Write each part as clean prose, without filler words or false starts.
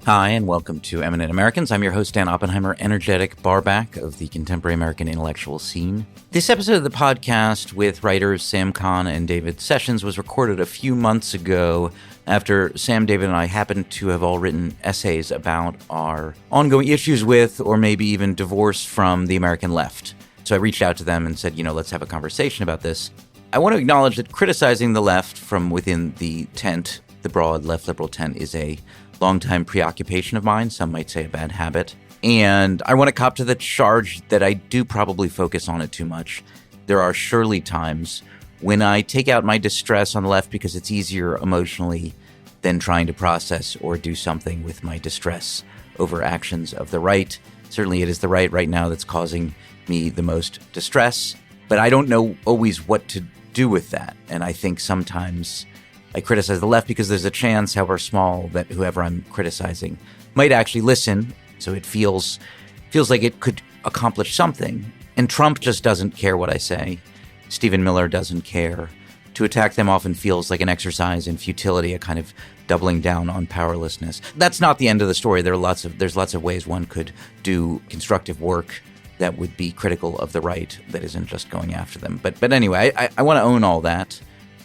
Hi, and welcome to Eminent Americans. I'm your host, Dan Oppenheimer, energetic barback of the contemporary American intellectual scene. This episode of the podcast with writers Sam Kahn and David Sessions was recorded a few months ago after Sam, David, and I happened to have all written essays about our ongoing issues with, or maybe even divorce from, the American left. So I reached out to them and said, let's have a conversation about this. I want to acknowledge that criticizing the left from within the tent, the broad left liberal tent, is a longtime preoccupation of mine. Some might say a bad habit. And I want to cop to the charge that I do probably focus on it too much. There are surely times when I take out my distress on the left because it's easier emotionally than trying to process or do something with my distress over actions of the right. Certainly it is the right now that's causing me the most distress. But I don't know always what to do with that. And I think sometimes I criticize the left because there's a chance, however small, that whoever I'm criticizing might actually listen. So it feels like it could accomplish something. And Trump just doesn't care what I say. Stephen Miller doesn't care. To attack them often feels like an exercise in futility, a kind of doubling down on powerlessness. That's not the end of the story. There's lots of ways one could do constructive work that would be critical of the right that isn't just going after them. But anyway, I want to own all that.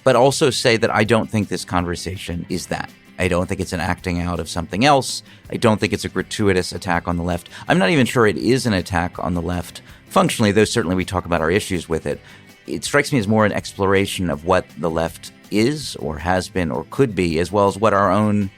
But also say that I don't think this conversation is that. I don't think it's an acting out of something else. I don't think it's a gratuitous attack on the left. I'm not even sure it is an attack on the left functionally, though certainly we talk about our issues with it. It strikes me as more an exploration of what the left is or has been or could be, as well as what our own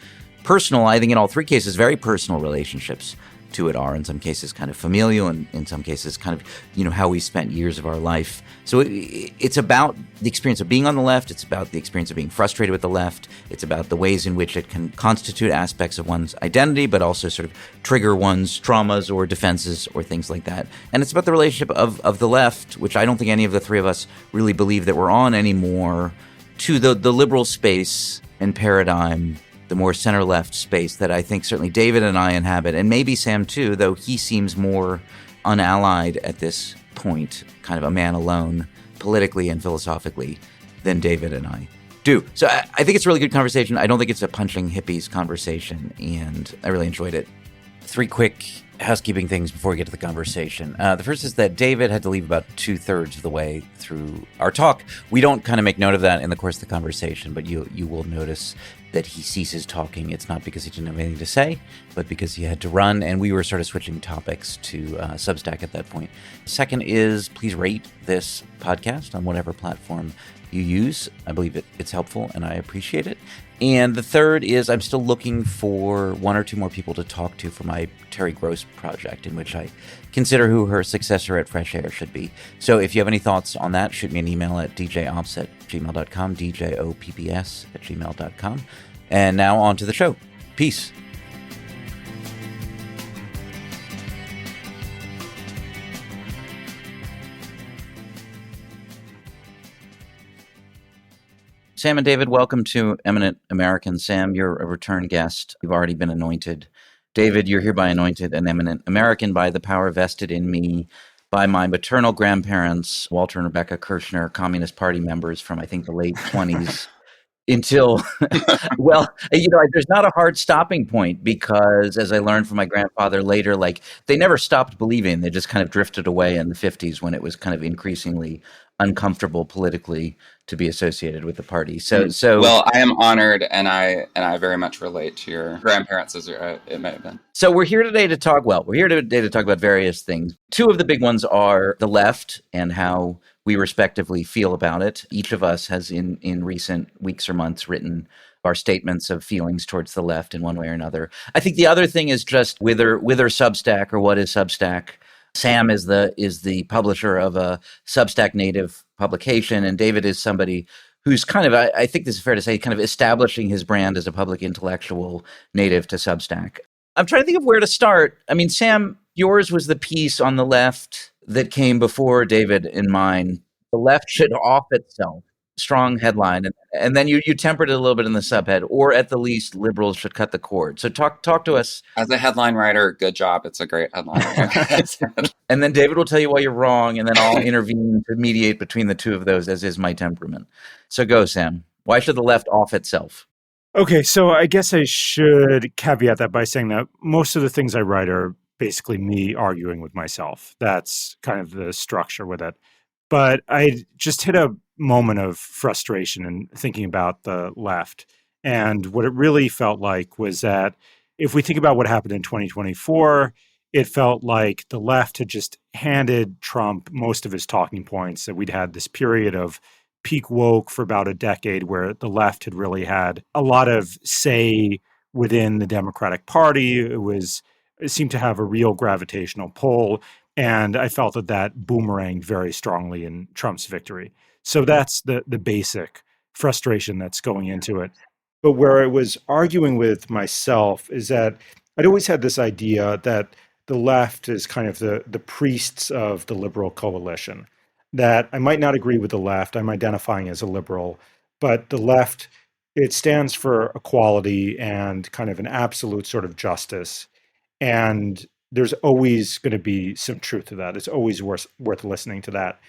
personal, I think in all three cases, very personal relationships to it are, in some cases kind of familial, and in some cases kind of, how we spent years of our life. So it's about the experience of being on the left. It's about the experience of being frustrated with the left. It's about the ways in which it can constitute aspects of one's identity, but also sort of trigger one's traumas or defenses or things like that. And it's about the relationship of the left, which I don't think any of the three of us really believe that we're on anymore, to the liberal space and paradigm, the more center-left space that I think certainly David and I inhabit, and maybe Sam too, though he seems more unallied at this point, kind of a man alone, politically and philosophically, than David and I do. So I think it's a really good conversation. I don't think it's a punching hippies conversation, and I really enjoyed it. Three quick housekeeping things before we get to the conversation. The first is that David had to leave about 2/3 of the way through our talk. We don't kind of make note of that in the course of the conversation, but you will notice that he ceases talking. It's not because he didn't have anything to say, but because he had to run, and we were sort of switching topics to Substack at that point. Second is, please rate this podcast on whatever platform you use. I believe it's helpful, and I appreciate it. And the third is, I'm still looking for one or two more people to talk to for my Terry Gross project, in which I consider who her successor at Fresh Air should be. So if you have any thoughts on that, shoot me an email at djops@gmail.com, djops@gmail.com. And now on to the show. Peace. Sam and David, welcome to Eminent Americans. Sam, you're a return guest. You've already been anointed. David, you're hereby anointed an eminent American by the power vested in me by my maternal grandparents, Walter and Rebecca Kirshner, Communist Party members from, I think, the late 20s. Until, well, there's not a hard stopping point, because as I learned from my grandfather later, they never stopped believing. They just kind of drifted away in the 50s when it was kind of increasingly uncomfortable politically to be associated with the party. So well, I am honored, and I very much relate to your grandparents, as it may have been. So we're here today to talk about various things. Two of the big ones are the left and how we respectively feel about it. Each of us has in recent weeks or months written our statements of feelings towards the left in one way or another. I think the other thing is just whether Substack, or what is Substack. Sam is the publisher of a Substack native publication, and David is somebody who's kind of, I think this is fair to say, kind of establishing his brand as a public intellectual native to Substack. I'm trying to think of where to start. I mean, Sam, yours was the piece on the left that came before David and mine. The left should off itself. Strong headline. And then you tempered it a little bit in the subhead, or at the least, liberals should cut the cord. So talk to us. As a headline writer, good job. It's a great headline. And then David will tell you why you're wrong, and then I'll intervene to mediate between the two of those, as is my temperament. So go, Sam. Why should the left off itself? Okay, so I guess I should caveat that by saying that most of the things I write are basically me arguing with myself. That's kind of the structure with it. But I just hit a moment of frustration in thinking about the left. And what it really felt like was that if we think about what happened in 2024, it felt like the left had just handed Trump most of his talking points, that we'd had this period of peak woke for about a decade where the left had really had a lot of say within the Democratic Party. It seemed to have a real gravitational pull. And I felt that that boomeranged very strongly in Trump's victory. So that's the basic frustration that's going into it. But where I was arguing with myself is that I'd always had this idea that the left is kind of the priests of the liberal coalition, that I might not agree with the left. I'm identifying as a liberal, but the left, it stands for equality and kind of an absolute sort of justice. And there's always going to be some truth to that. It's always worth listening to that.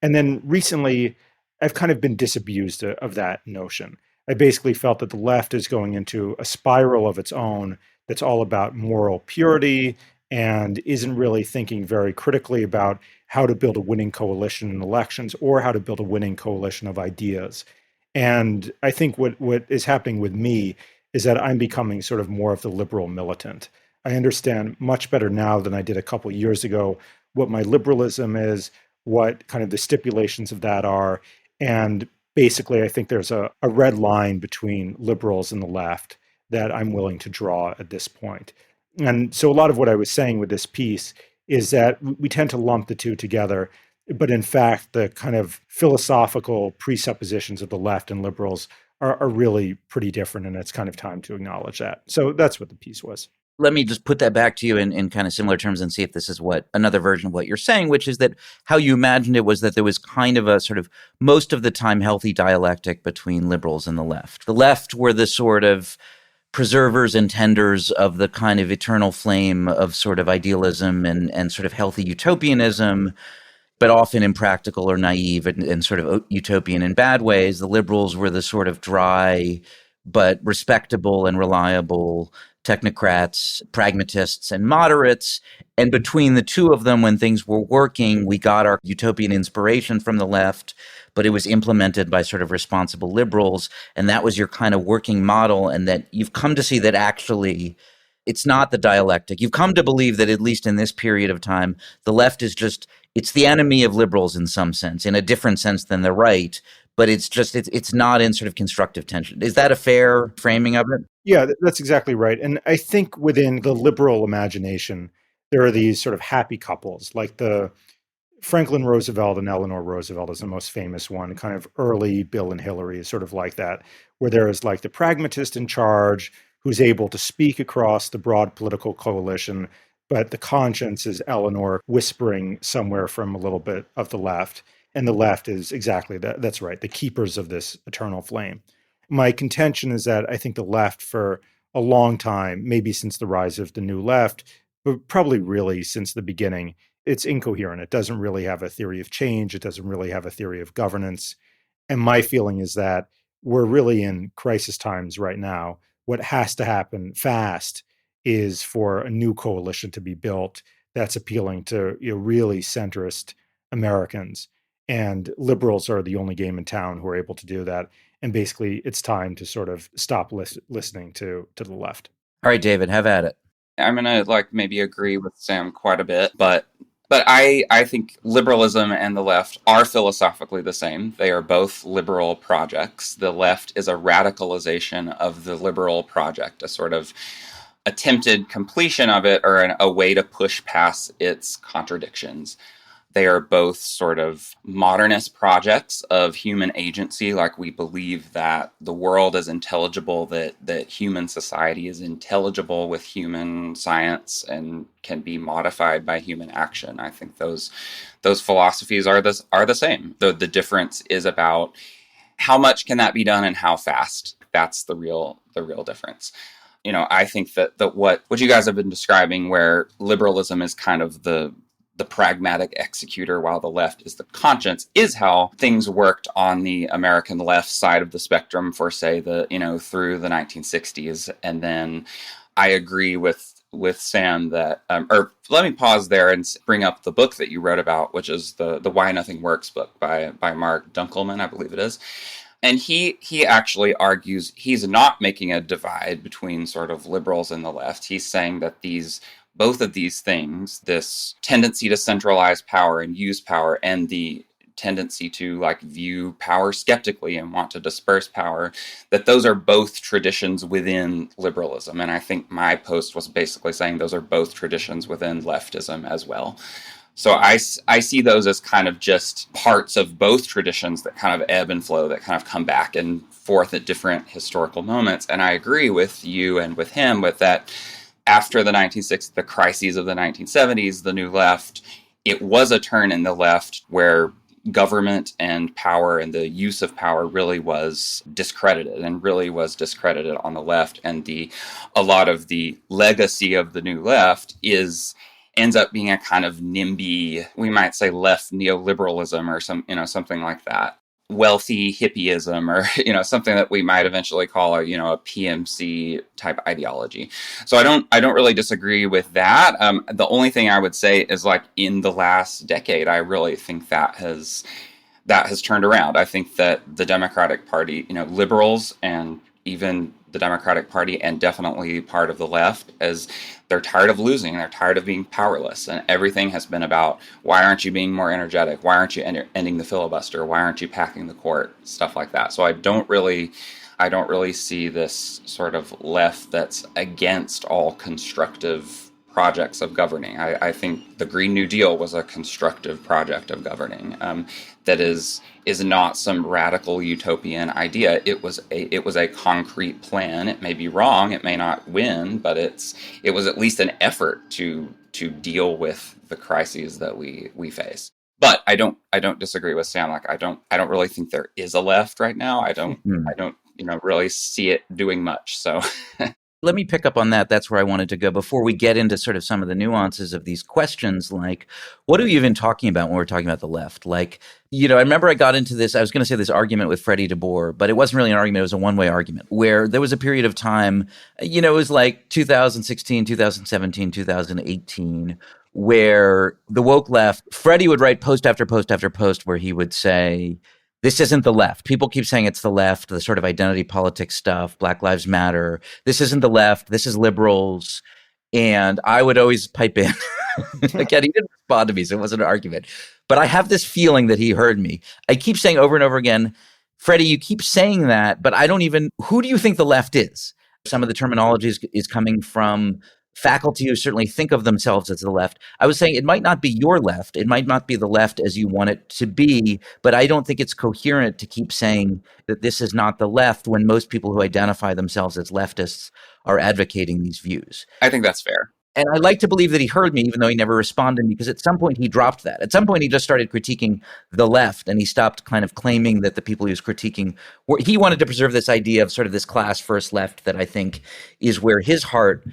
And then recently, I've kind of been disabused of that notion. I basically felt that the left is going into a spiral of its own that's all about moral purity and isn't really thinking very critically about how to build a winning coalition in elections or how to build a winning coalition of ideas. And I think what is happening with me is that I'm becoming sort of more of the liberal militant. I understand much better now than I did a couple of years ago what my liberalism is, what kind of the stipulations of that are. And basically, I think there's a red line between liberals and the left that I'm willing to draw at this point. And so a lot of what I was saying with this piece is that we tend to lump the two together. But in fact, the kind of philosophical presuppositions of the left and liberals are really pretty different. And it's kind of time to acknowledge that. So that's what the piece was. Let me just put that back to you in kind of similar terms and see if this is what another version of what you're saying, which is that how you imagined it was that there was kind of a sort of most of the time healthy dialectic between liberals and the left. The left were the sort of preservers and tenders of the kind of eternal flame of sort of idealism and sort of healthy utopianism, but often impractical or naive and sort of utopian in bad ways. The liberals were the sort of dry but respectable and reliable technocrats, pragmatists, and moderates. And between the two of them, when things were working, we got our utopian inspiration from the left, but it was implemented by sort of responsible liberals. And that was your kind of working model. And that you've come to see that actually it's not the dialectic. You've come to believe that, at least in this period of time, the left is just, it's the enemy of liberals in some sense, in a different sense than the right, but it's not in sort of constructive tension. Is that a fair framing of it? Yeah, that's exactly right. And I think within the liberal imagination, there are these sort of happy couples, like the Franklin Roosevelt and Eleanor Roosevelt is the most famous one, kind of early Bill and Hillary is sort of like that, where there is like the pragmatist in charge who's able to speak across the broad political coalition, but the conscience is Eleanor whispering somewhere from a little bit of the left. And the left is exactly that. That's right, the keepers of this eternal flame. My contention is that I think the left, for a long time, maybe since the rise of the new left, but probably really since the beginning, it's incoherent. It doesn't really have a theory of change. It doesn't really have a theory of governance. And my feeling is that we're really in crisis times right now. What has to happen fast is for a new coalition to be built that's appealing to really centrist Americans. And liberals are the only game in town who are able to do that. And basically, it's time to sort of stop listening to the left. All right, David, have at it. I'm gonna maybe agree with Sam quite a bit, but I think liberalism and the left are philosophically the same. They are both liberal projects. The left is a radicalization of the liberal project, a sort of attempted completion of it, or a way to push past its contradictions. They are both sort of modernist projects of human agency. Like, we believe that the world is intelligible, that human society is intelligible with human science and can be modified by human action. I think those philosophies are the same. The difference is about how much can that be done and how fast. That's the real difference. I think that what you guys have been describing, where liberalism is kind of the the pragmatic executor while the left is the conscience, is how things worked on the American left side of the spectrum for, say, through the 1960s. And then I agree with Sam that, or let me pause there and bring up the book that you wrote about, which is the Why Nothing Works book by Mark Dunkelman, I believe it is. And he actually argues he's not making a divide between sort of liberals and the left. He's saying that both of these things, this tendency to centralize power and use power, and the tendency to view power skeptically and want to disperse power, that those are both traditions within liberalism. And I think my post was basically saying those are both traditions within leftism as well. So I see those as kind of just parts of both traditions that kind of ebb and flow, that kind of come back and forth at different historical moments. And I agree with you and with him with that. After the 1960s, the crises of the 1970s, the New Left, it was a turn in the left where government and power and the use of power really was discredited on the left. And a lot of the legacy of the New Left ends up being a kind of NIMBY, we might say left neoliberalism or something like that. Wealthy hippieism, or something that we might eventually call a PMC type ideology. So I don't really disagree with that. The only thing I would say is in the last decade, I really think that has turned around. I think that the Democratic Party, liberals and even the Democratic Party, and definitely part of the left, as they're tired of losing, they're tired of being powerless, and everything has been about, why aren't you being more energetic? Why aren't you ending the filibuster? Why aren't you packing the court? Stuff like that. So I don't really see this sort of left that's against all constructive projects of governing. I think the Green New Deal was a constructive project of governing that is not some radical utopian idea. It was a concrete plan. It may be wrong, it may not win, but it was at least an effort to deal with the crises that we face. But I don't disagree with Sam. I don't really think there is a left right now. I don't really see it doing much. So let me pick up on that. That's where I wanted to go before we get into sort of some of the nuances of these questions. What are you even talking about when we're talking about the left? I remember I got into this, I was going to say this argument with Freddie DeBoer, but it wasn't really an argument. It was a one-way argument where there was a period of time, it was 2016, 2017, 2018, where the woke left, Freddie would write post after post after post where he would say, this isn't the left. People keep saying it's the left, the sort of identity politics stuff, Black Lives Matter. This isn't the left. This is liberals. And I would always pipe in. Again, he didn't respond to me, so it wasn't an argument. But I have this feeling that he heard me. I keep saying over and over again, Freddie, you keep saying that, but who do you think the left is? Some of the terminology is coming from faculty who certainly think of themselves as the left. I was saying it might not be your left. It might not be the left as you want it to be, but I don't think it's coherent to keep saying that this is not the left when most people who identify themselves as leftists are advocating these views. I think that's fair. And I like to believe that he heard me, even though he never responded, because at some point he dropped that. At some point he just started critiquing the left, and he stopped kind of claiming that the people he was critiquing he wanted to preserve this idea of sort of this class first left that I think is where his heart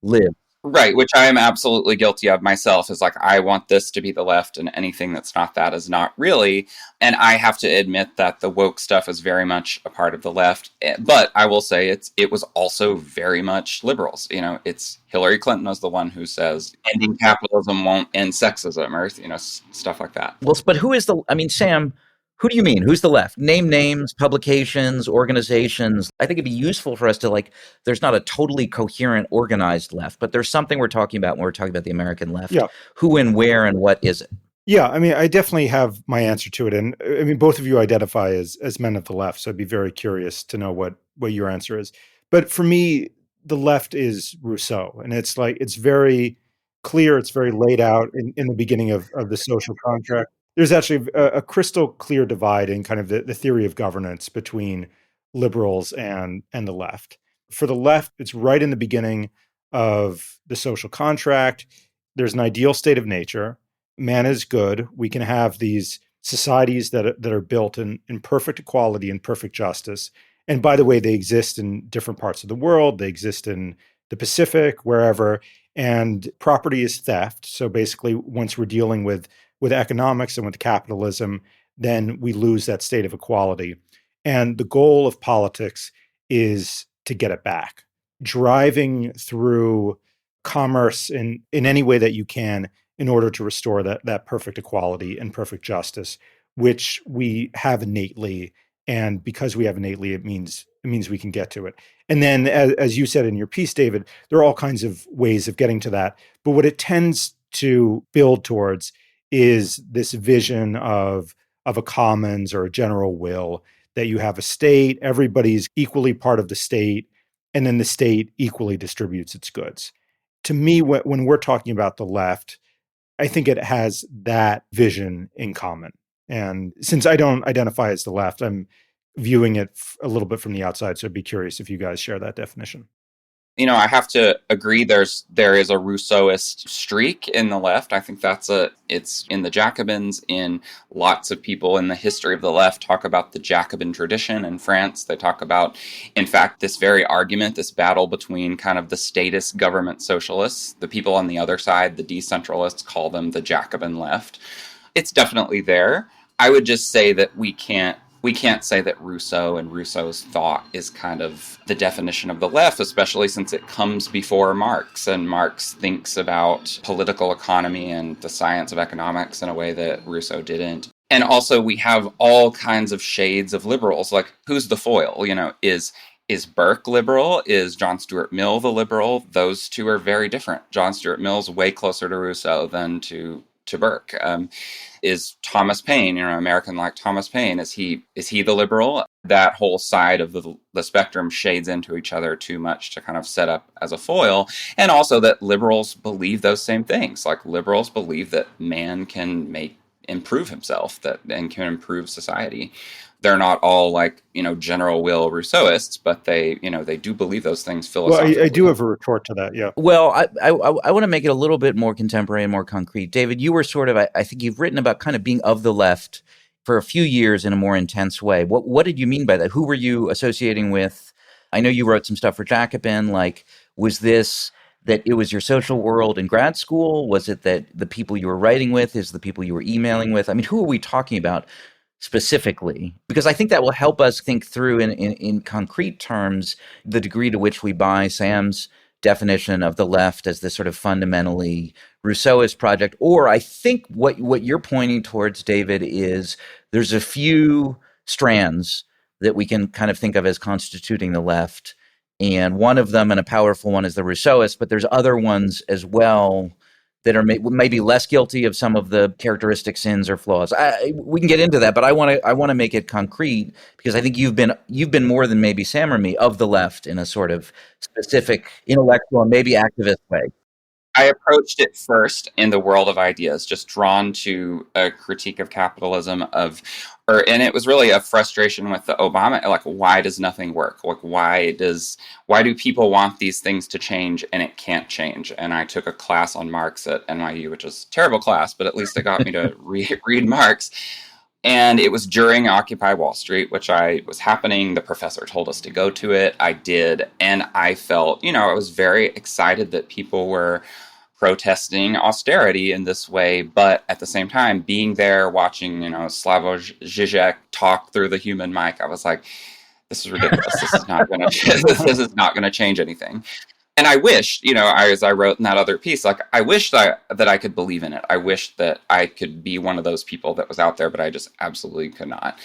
lives. Right, which I am absolutely guilty of myself, is I want this to be the left, and anything that's not that is not really. And I have to admit that the woke stuff is very much a part of the left. But I will say it was also very much liberals. It's Hillary Clinton was the one who says ending capitalism won't end sexism, or stuff like that. Well, but Sam, who do you mean? Who's the left? Name names, publications, organizations. I think it'd be useful for us to there's not a totally coherent, organized left, but there's something we're talking about when we're talking about the American left. Yeah. Who and where and what is it? Yeah, I definitely have my answer to it. And both of you identify as men of the left, so I'd be very curious to know what your answer is. But for me, the left is Rousseau, and it's very clear, it's very laid out in the beginning of the social contract. There's actually a crystal clear divide in kind of the theory of governance between liberals and the left. For the left, it's right in the beginning of the social contract. There's an ideal state of nature. Man is good. We can have these societies that are built in perfect equality and perfect justice. And by the way, they exist in different parts of the world. They exist in the Pacific, wherever. And property is theft. So basically, once we're dealing with economics and with capitalism, then we lose that state of equality. And the goal of politics is to get it back. Driving through commerce in any way that you can in order to restore that perfect equality and perfect justice, which we have innately. And because we have innately, it means we can get to it. And then, as you said in your piece, David, there are all kinds of ways of getting to that. But what it tends to build towards is this vision of a commons or a general will, that you have a state, everybody's equally part of the state, and then the state equally distributes its goods. To me, when we're talking about the left, I think it has that vision in common. And since I don't identify as the left, I'm viewing it a little bit from the outside. So I'd be curious if you guys share that definition. I have to agree. There is a Rousseauist streak in the left. I think it's in the Jacobins. In lots of people in the history of the left talk about the Jacobin tradition in France. They talk about, in fact, this very argument, this battle between kind of the statist government socialists, the people on the other side, the decentralists, call them the Jacobin left. It's definitely there. I would just say that we can't say that Rousseau and Rousseau's thought is kind of the definition of the left, especially since it comes before Marx, and Marx thinks about political economy and the science of economics in a way that Rousseau didn't. And also we have all kinds of shades of liberals, like who's the foil? Is Burke liberal? Is John Stuart Mill the liberal? Those two are very different. John Stuart Mill's way closer to Rousseau than to Burke. Is Thomas Paine, American like Thomas Paine, is he the liberal? That whole side of the spectrum shades into each other too much to kind of set up as a foil. And also that liberals believe those same things. Like liberals believe that man can improve himself, and can improve society. They're not all like, general will Rousseauists, but they do believe those things philosophically. Well, I do have a retort to that, yeah. Well, I want to make it a little bit more contemporary and more concrete. David, you were sort of, I think you've written about kind of being of the left for a few years in a more intense way. What did you mean by that? Who were you associating with? I know you wrote some stuff for Jacobin. Like, was this that it was your social world in grad school? Was it that the people you were writing with is the people you were emailing with? I mean, who are we talking about specifically? Because I think that will help us think through in concrete terms the degree to which we buy Sam's definition of the left as this sort of fundamentally Rousseauist project. Or I think what you're pointing towards, David, is there's a few strands that we can kind of think of as constituting the left. And one of them, and a powerful one, is the Rousseauist, but there's other ones as well that are maybe less guilty of some of the characteristic sins or flaws. We can get into that, but I want to make it concrete, because I think you've been more than maybe Sam or me of the left in a sort of specific intellectual and maybe activist way. I approached it first in the world of ideas, just drawn to a critique of capitalism and it was really a frustration with the Obama, like, why does nothing work? Like, why do people want these things to change and it can't change? And I took a class on Marx at NYU, which was a terrible class, but at least it got me to read Marx. And it was during Occupy Wall Street, which was happening. The professor told us to go to it. I did. And I felt, I was very excited that people were protesting austerity in this way. But at the same time, being there, watching, Slavoj Žižek talk through the human mic, I was like, this is ridiculous. This is not going to change anything. And I wished, as I wrote in that other piece, like, I wished that I could believe in it. I wished that I could be one of those people that was out there, but I just absolutely could not.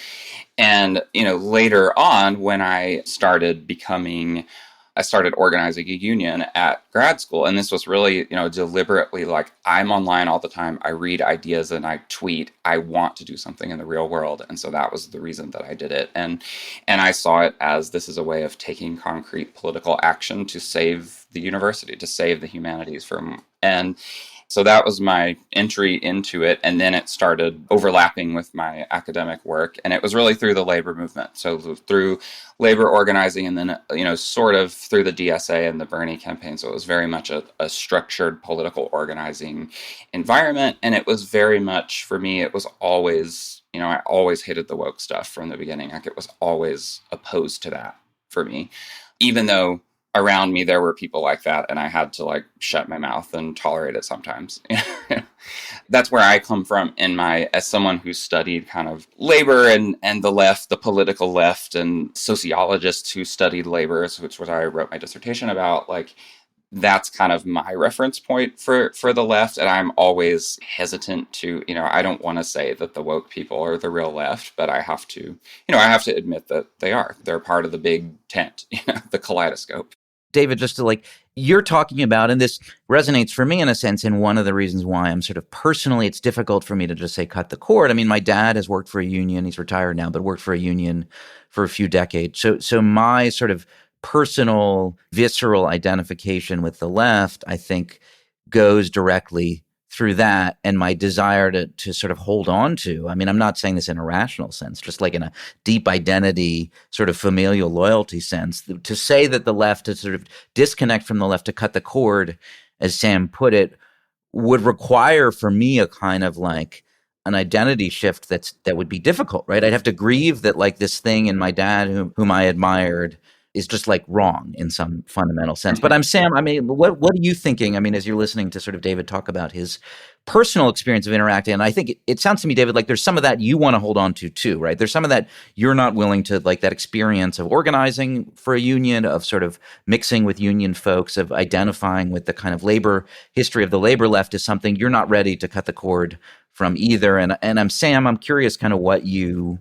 And, later on, when I started organizing a union at grad school. And this was really, deliberately like, I'm online all the time. I read ideas and I tweet. I want to do something in the real world. And so that was the reason that I did it. And I saw it as this is a way of taking concrete political action to save the university, to save the humanities and so that was my entry into it. And then it started overlapping with my academic work. And it was really through the labor movement. So through labor organizing, and then, sort of through the DSA and the Bernie campaign. So it was very much a structured political organizing environment. And it was very much, for me, it was always, I always hated the woke stuff from the beginning. Like, it was always opposed to that for me, even though around me there were people like that, and I had to like shut my mouth and tolerate it sometimes. That's where I come from in my, as someone who studied kind of labor and the left, the political left, and sociologists who studied labor, which was what I wrote my dissertation about. Like, that's kind of my reference point for the left. And I'm always hesitant to, I don't want to say that the woke people are the real left, but I have to, I have to admit that they're part of the big tent, the kaleidoscope. David, just to you're talking about, and this resonates for me in a sense, and one of the reasons why I'm sort of personally, it's difficult for me to just say cut the cord. I mean, my dad has worked for a union. He's retired now, but worked for a union for a few decades. So my sort of personal, visceral identification with the left, I think, goes directly through that, and my desire to sort of hold on to. I mean, I'm not saying this in a rational sense, just like in a deep identity, sort of familial loyalty sense. To say that the left, to sort of disconnect from the left, to cut the cord, as Sam put it, would require for me a kind of like an identity shift that would be difficult, right? I'd have to grieve that like this thing in my dad whom I admired is just like wrong in some fundamental sense. But Sam, I mean, what are you thinking? I mean, as you're listening to sort of David talk about his personal experience of interacting, and I think it sounds to me, David, like there's some of that you want to hold on to too, right? There's some of that you're not willing to, like that experience of organizing for a union, of sort of mixing with union folks, of identifying with the kind of labor history of the labor left is something you're not ready to cut the cord from either. And I'm curious kind of what your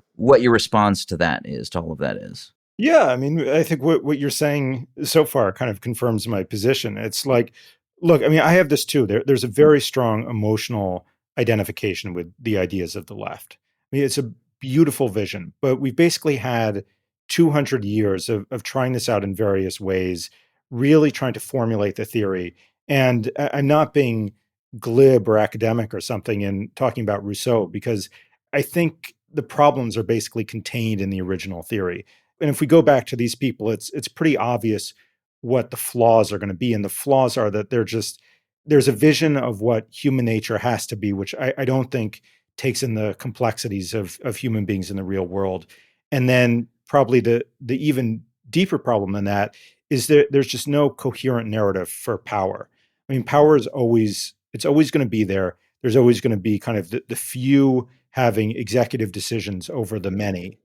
response to that is, to all of that is. Yeah, I mean, I think what you're saying so far kind of confirms my position. It's like, look, I mean, I have this too. There's a very strong emotional identification with the ideas of the left. I mean, it's a beautiful vision, but we've basically had 200 years of trying this out in various ways, really trying to formulate the theory. And I'm not being glib or academic or something in talking about Rousseau, because I think the problems are basically contained in the original theory. And if we go back to these people, it's pretty obvious what the flaws are going to be. And the flaws are that there's a vision of what human nature has to be, which I don't think takes in the complexities of human beings in the real world. And then probably the even deeper problem than that is that there's just no coherent narrative for power. I mean, power is it's always going to be there. There's always going to be kind of the few having executive decisions over the many.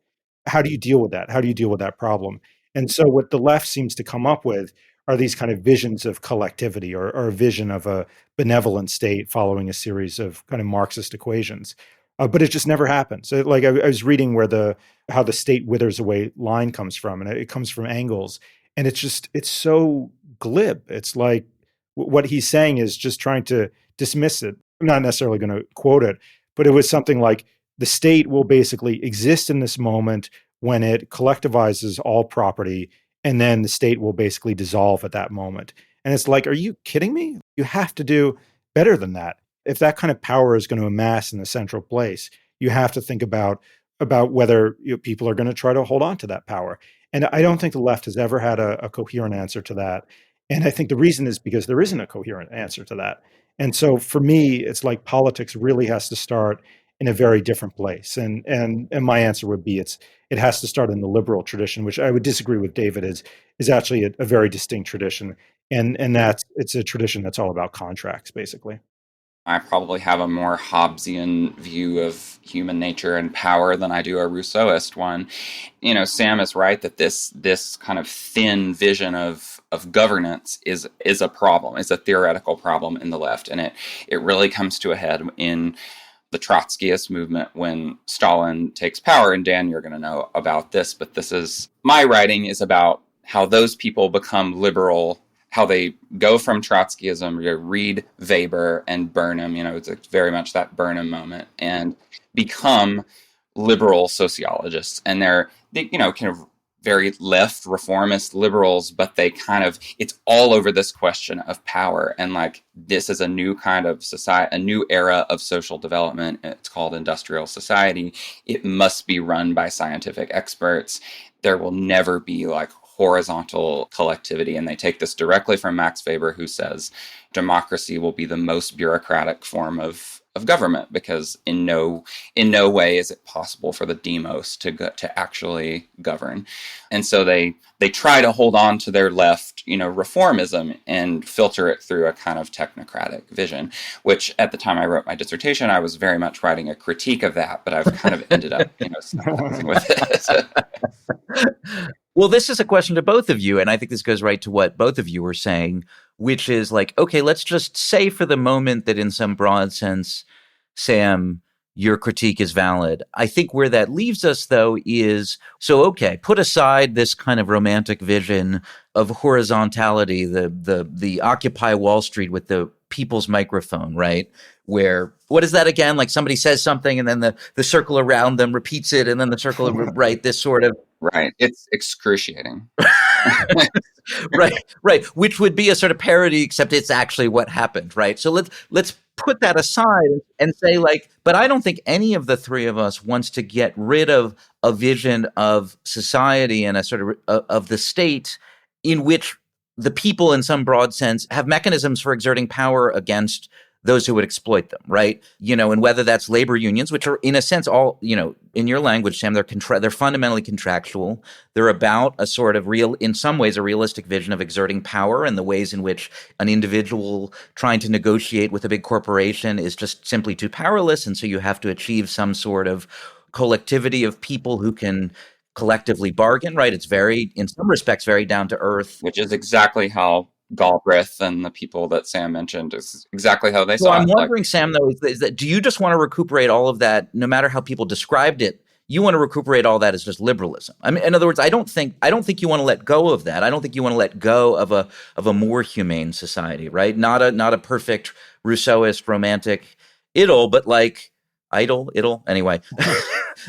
How do you deal with that? How do you deal with that problem? And so what the left seems to come up with are these kind of visions of collectivity, or a vision of a benevolent state following a series of kind of Marxist equations. But it just never happens. So, like I was reading where how the state withers away line comes from, and it comes from Engels, and it's so glib. It's like what he's saying is just trying to dismiss it. I'm not necessarily going to quote it, but it was something like, the state will basically exist in this moment when it collectivizes all property, and then the state will basically dissolve at that moment. And it's like, are you kidding me? You have to do better than that. If that kind of power is going to amass in the central place, you have to think about whether people are going to try to hold on to that power. And I don't think the left has ever had a coherent answer to that. And I think the reason is because there isn't a coherent answer to that. And so for me, it's like politics really has to start in a very different place. And my answer would be it has to start in the liberal tradition, which I would disagree with David, is actually a very distinct tradition. And it's a tradition that's all about contracts, basically. I probably have a more Hobbesian view of human nature and power than I do a Rousseauist one. Sam is right that this kind of thin vision of governance is a problem, is a theoretical problem in the left. And it really comes to a head in the Trotskyist movement when Stalin takes power. And Dan, you're going to know about this, but my writing is about how those people become liberal, how they go from Trotskyism, read Weber and Burnham, it's very much that Burnham moment, and become liberal sociologists. And they're kind of very left reformist liberals, but it's all over this question of power. And like, this is a new kind of society, a new era of social development. It's called industrial society. It must be run by scientific experts. There will never be like horizontal collectivity. And they take this directly from Max Weber, who says democracy will be the most bureaucratic form of of government, because in no way is it possible for the demos to actually govern. And so they try to hold on to their left, reformism and filter it through a kind of technocratic vision, which at the time I wrote my dissertation, I was very much writing a critique of that, but I've kind of ended up, sympathizing with it. Well, this is a question to both of you, and I think this goes right to what both of you were saying, which is like, okay, let's just say for the moment that in some broad sense, Sam, your critique is valid. I think where that leaves us, though, is so, okay, put aside this kind of romantic vision of horizontality, the Occupy Wall Street with the people's microphone, right? Where, what is that again? Like somebody says something and then the circle around them repeats it, and then the circle, right? This sort of. Right. It's excruciating. Right. Which would be a sort of parody, except it's actually what happened, right? So let's put that aside and say, like, but I don't think any of the three of us wants to get rid of a vision of society and a sort of the state in which the people, in some broad sense, have mechanisms for exerting power against those who would exploit them, right? And whether that's labor unions, which are in a sense all, in your language, Sam, they're fundamentally contractual. They're about a sort of in some ways, a realistic vision of exerting power, and the ways in which an individual trying to negotiate with a big corporation is just simply too powerless. And so you have to achieve some sort of collectivity of people who can collectively bargain, right? It's in some respects, very down to earth. Which is exactly how Galbraith and the people that Sam mentioned is exactly how they saw it. So I'm wondering, Sam, though, is that do you just want to recuperate all of that, no matter how people described it? You want to recuperate all that as just liberalism. I mean, in other words, I don't think you want to let go of that. I don't think you want to let go of a more humane society, right? Not a perfect Rousseauist romantic idyll, but like idyll anyway.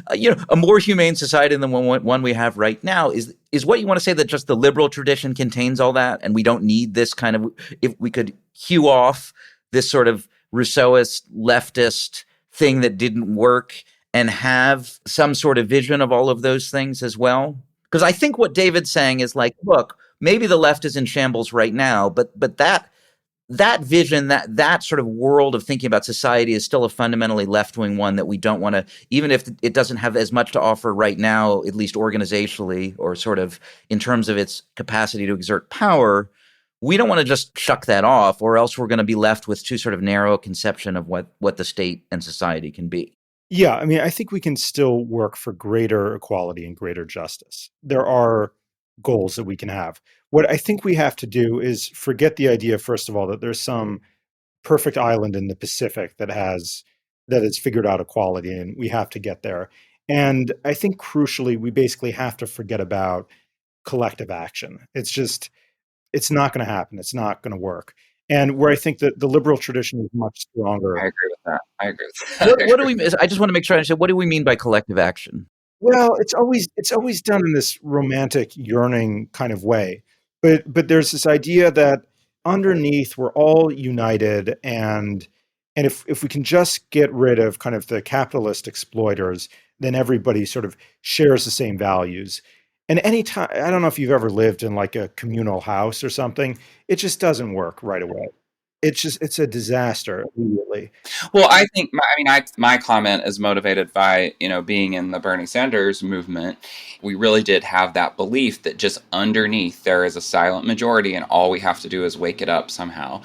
A more humane society than the one we have right now is what you want to say, that just the liberal tradition contains all that, and we don't need this kind of, if we could hew off this sort of Rousseauist leftist thing that didn't work and have some sort of vision of all of those things as well. Because I think what David's saying is like, look, maybe the left is in shambles right now, but that vision, that sort of world of thinking about society is still a fundamentally left-wing one that we don't want to, even if it doesn't have as much to offer right now, at least organizationally or sort of in terms of its capacity to exert power, we don't want to just shuck that off, or else we're going to be left with too sort of narrow a conception of what the state and society can be. Yeah, I mean, I think we can still work for greater equality and greater justice. There are goals that we can have. What I think we have to do is forget the idea, first of all, that there's some perfect island in the Pacific that has figured out equality, and we have to get there. And I think crucially, we basically have to forget about collective action. It's not going to happen. It's not going to work. And where I think that the liberal tradition is much stronger. I agree with that. What do we? I just want to make sure I understand. What do we mean by collective action? Well, it's always done in this romantic, yearning kind of way. But there's this idea that underneath we're all united, and if we can just get rid of kind of the capitalist exploiters, then everybody sort of shares the same values. And anytime, I don't know if you've ever lived in like a communal house or something, it just doesn't work right away. It's a disaster immediately. Well, I think my comment is motivated by, being in the Bernie Sanders movement. We really did have that belief that just underneath there is a silent majority, and all we have to do is wake it up somehow.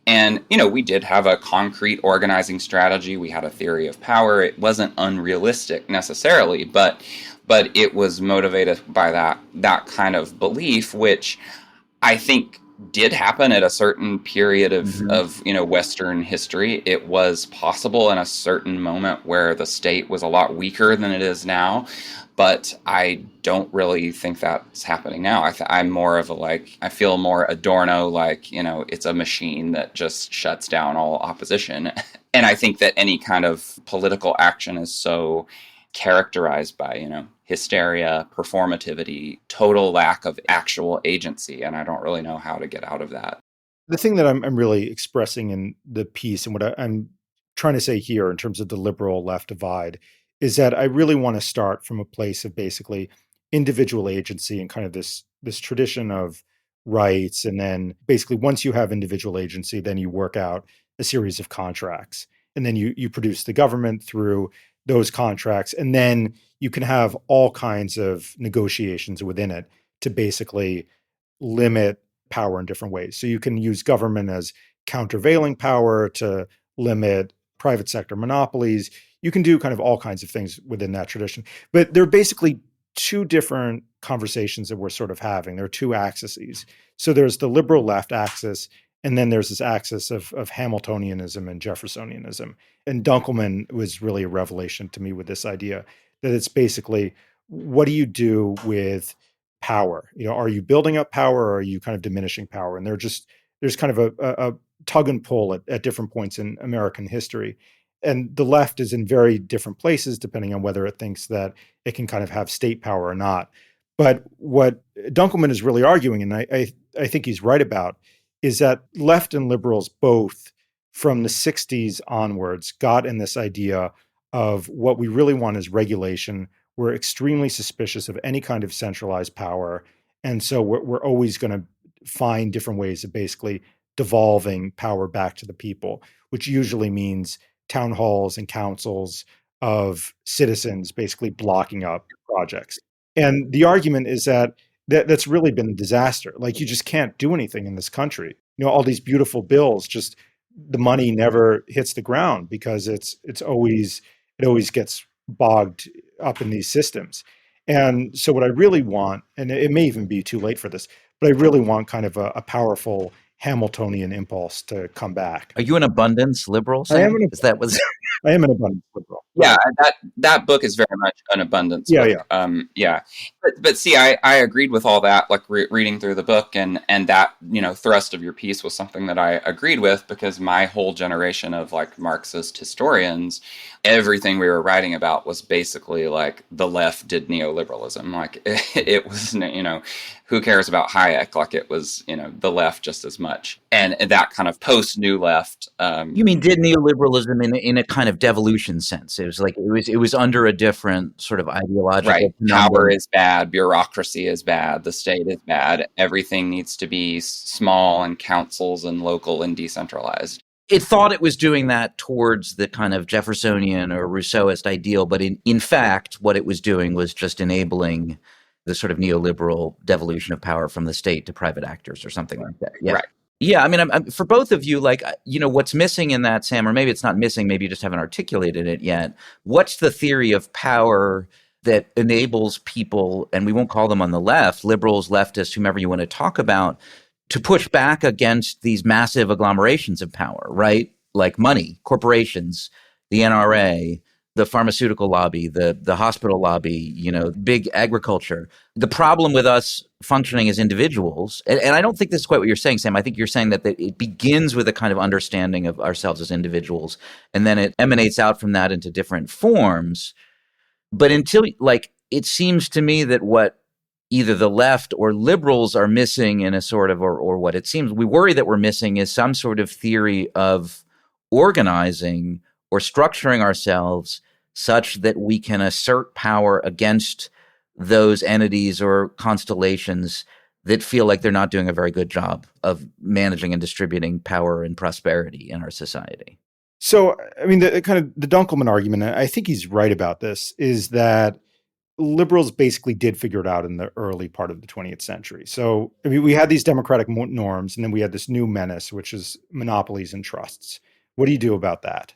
And, we did have a concrete organizing strategy. We had a theory of power. It wasn't unrealistic necessarily, but it was motivated by that kind of belief, which I think did happen at a certain period of Western history. It was possible in a certain moment where the state was a lot weaker than it is now, but I don't really think that's happening now. I'm more of I feel more Adorno, it's a machine that just shuts down all opposition. And I think that any kind of political action is so characterized by, hysteria, performativity, total lack of actual agency. And I don't really know how to get out of that. The thing that I'm really expressing in the piece, and what I'm trying to say here in terms of the liberal left divide, is that I really want to start from a place of basically individual agency and kind of this tradition of rights. And then basically once you have individual agency, then you work out a series of contracts. and then you produce the government through those contracts, and then you can have all kinds of negotiations within it to basically limit power in different ways. So you can use government as countervailing power to limit private sector monopolies. You can do kind of all kinds of things within that tradition. But there are basically two different conversations that we're sort of having. There are two axes. So there's the liberal left axis, and then there's this axis of Hamiltonianism and Jeffersonianism. And Dunkelman was really a revelation to me with this idea that it's basically, what do you do with power? Are you building up power, or are you kind of diminishing power? And there's kind of a tug and pull at different points in American history. And the left is in very different places depending on whether it thinks that it can kind of have state power or not. But what Dunkelman is really arguing, and I think he's right about, is that left and liberals both from the 60s onwards got in this idea of what we really want is regulation. We're extremely suspicious of any kind of centralized power. And so we're always going to find different ways of basically devolving power back to the people, which usually means town halls and councils of citizens basically blocking up projects. And the argument is that that's really been a disaster. Like, you just can't do anything in this country. All these beautiful bills, just the money never hits the ground because it always gets bogged up in these systems. And so what I really want, and it may even be too late for this, but I really want kind of a powerful Hamiltonian impulse to come back. Are you an abundance liberal, Sam? I am Is that what's I am an abundance liberal. Yeah, that book is very much an abundance book. Yeah. But see, I agreed with all that, like reading through the book, and that thrust of your piece was something that I agreed with, because my whole generation of like Marxist historians, everything we were writing about was basically like the left did neoliberalism. Like it was, who cares about Hayek? Like it was, the left just as much, and that kind of post New Left. You mean did neoliberalism in a kind of devolution sense? It was like it was under a different sort of ideological right. number. Power is bad, bureaucracy is bad, the state is bad. Everything needs to be small and councils and local and decentralized. It thought it was doing that towards the kind of Jeffersonian or Rousseauist ideal, but in fact, what it was doing was just enabling the sort of neoliberal devolution of power from the state to private actors or something like that. Yeah. Right. Yeah, I mean, I'm, for both of you, like, what's missing in that, Sam, or maybe it's not missing, maybe you just haven't articulated it yet. What's the theory of power that enables people, and we won't call them on the left, liberals, leftists, whomever you want to talk about, to push back against these massive agglomerations of power, right? Like money, corporations, the NRA, the pharmaceutical lobby, the hospital lobby, big agriculture. The problem with us functioning as individuals, and I don't think this is quite what you're saying, Sam. I think you're saying that it begins with a kind of understanding of ourselves as individuals, and then it emanates out from that into different forms. But until, like, it seems to me that what either the left or liberals are missing in a sort of, or what it seems we worry that we're missing, is some sort of theory of organizing or structuring ourselves such that we can assert power against those entities or constellations that feel like they're not doing a very good job of managing and distributing power and prosperity in our society. So, I mean, the Dunkelman argument, I think he's right about this, is that liberals basically did figure it out in the early part of the 20th century. So, I mean, we had these democratic norms, and then we had this new menace, which is monopolies and trusts. What do you do about that?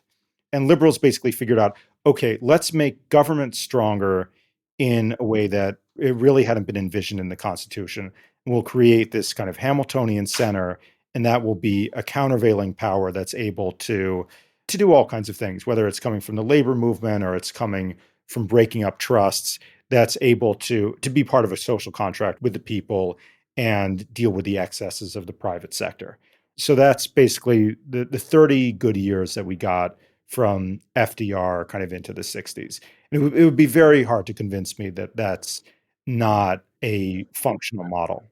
And liberals basically figured out, okay, let's make government stronger in a way that it really hadn't been envisioned in the Constitution. And we'll create this kind of Hamiltonian center, and that will be a countervailing power that's able to do all kinds of things, whether it's coming from the labor movement or it's coming from breaking up trusts, that's able to be part of a social contract with the people and deal with the excesses of the private sector. So that's basically the 30 good years that we got from FDR kind of into the 60s. And it would be very hard to convince me that that's not a functional model.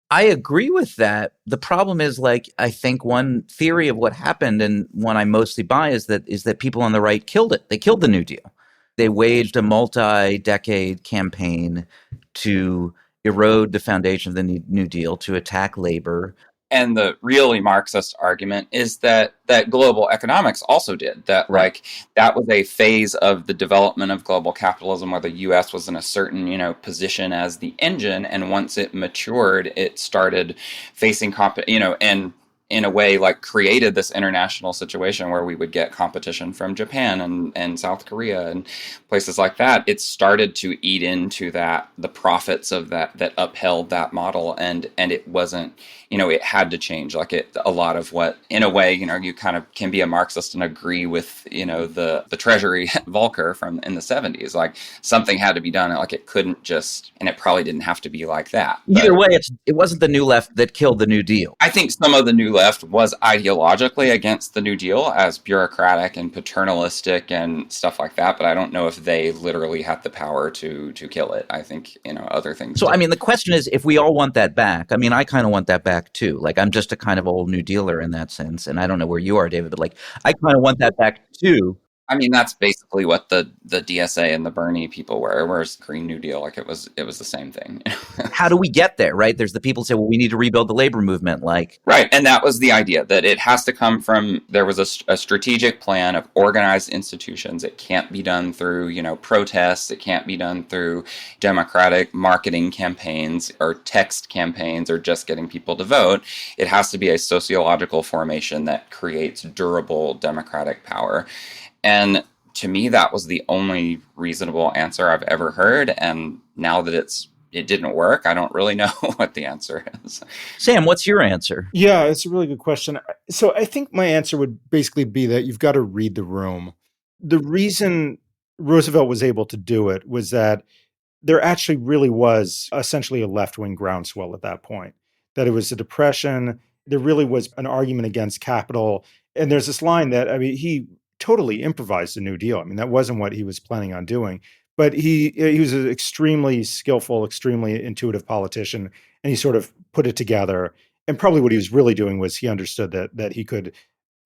I agree with that. The problem is, like, I think one theory of what happened, and one I mostly buy, is that people on the right killed it. They killed the New Deal. They waged a multi-decade campaign to erode the foundation of the New Deal, to attack labor, And the really Marxist argument is that global economics also did that. Right. Like that was a phase of the development of global capitalism where the U.S. was in a certain position as the engine, and once it matured, it started facing and in a way like created this international situation where we would get competition from Japan and South Korea and places like that. It started to eat into the profits of that upheld that model, and it wasn't, it had to change. Like a lot of what, in a way, you kind of can be a Marxist and agree with, the Treasury Volcker from in the 70s. Like something had to be done. Like it couldn't just, and it probably didn't have to be like that. Either way, it wasn't the New Left that killed the New Deal. I think some of the New Left was ideologically against the New Deal as bureaucratic and paternalistic and stuff like that, but I don't know if they literally had the power to kill it. I think, other things. So, the question is, if we all want that back, I kind of want that back too. Like, I'm just a kind of old New Dealer in that sense, and I don't know where you are, David, but like, I kind of want that back too. That's basically what the DSA and the Bernie people were. Whereas Green New Deal, like it was the same thing. How do we get there, right? There's the people who say, well, we need to rebuild the labor movement. Right. And that was the idea, that it has to come from, there was a strategic plan of organized institutions. It can't be done through, protests. It can't be done through democratic marketing campaigns or text campaigns or just getting people to vote. It has to be a sociological formation that creates durable democratic power. And to me, that was the only reasonable answer I've ever heard. And now that it didn't work, I don't really know what the answer is. Sam, what's your answer? Yeah, it's a really good question. So I think my answer would basically be that you've got to read the room. The reason Roosevelt was able to do it was that there actually really was essentially a left-wing groundswell at that point, that it was a depression. There really was an argument against capital. And there's this line that, he totally improvised the New Deal. That wasn't what he was planning on doing. But he was an extremely skillful, extremely intuitive politician, and he sort of put it together. And probably what he was really doing was he understood that he could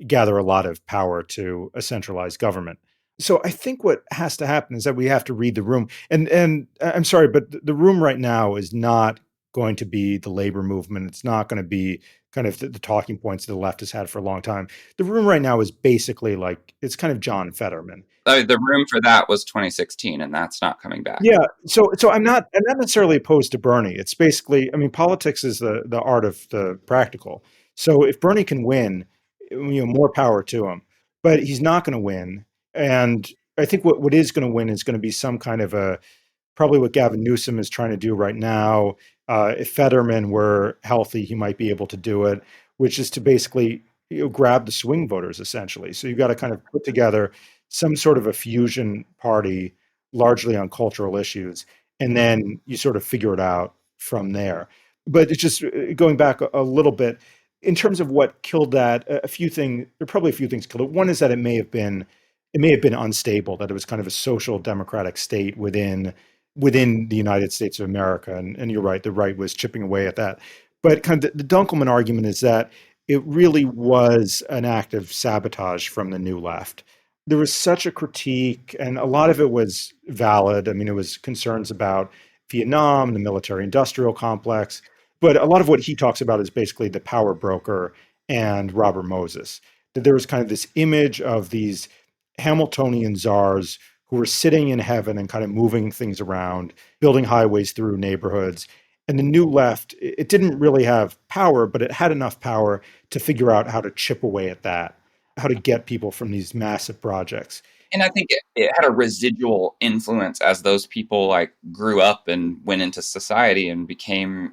gather a lot of power to a centralized government. So I think what has to happen is that we have to read the room. And I'm sorry, but the room right now is not going to be the labor movement. It's not going to be kind of the talking points the left has had for a long time. The room right now is basically like, it's kind of John Fetterman. The room for that was 2016, and that's not coming back. Yeah. So I'm not necessarily opposed to Bernie. It's basically, politics is the art of the practical. So if Bernie can win, more power to him. But he's not going to win. And I think what is going to win is going to be some kind of probably what Gavin Newsom is trying to do right now. If Fetterman were healthy, he might be able to do it, which is to basically grab the swing voters, essentially. So you've got to kind of put together some sort of a fusion party, largely on cultural issues, and then you sort of figure it out from there. But it's just going back a little bit, in terms of what killed that, there are probably a few things killed it. One is that it may have been unstable, that it was kind of a social democratic state within the United States of America. And you're right, the right was chipping away at that. But kind of the Dunkelman argument is that it really was an act of sabotage from the New Left. There was such a critique, and a lot of it was valid. It was concerns about Vietnam, the military-industrial complex. But a lot of what he talks about is basically the power broker and Robert Moses. That there was kind of this image of these Hamiltonian czars who were sitting in heaven and kind of moving things around, building highways through neighborhoods. And the New Left, it didn't really have power, but it had enough power to figure out how to chip away at that, how to get people from these massive projects. And I think it had a residual influence as those people grew up and went into society and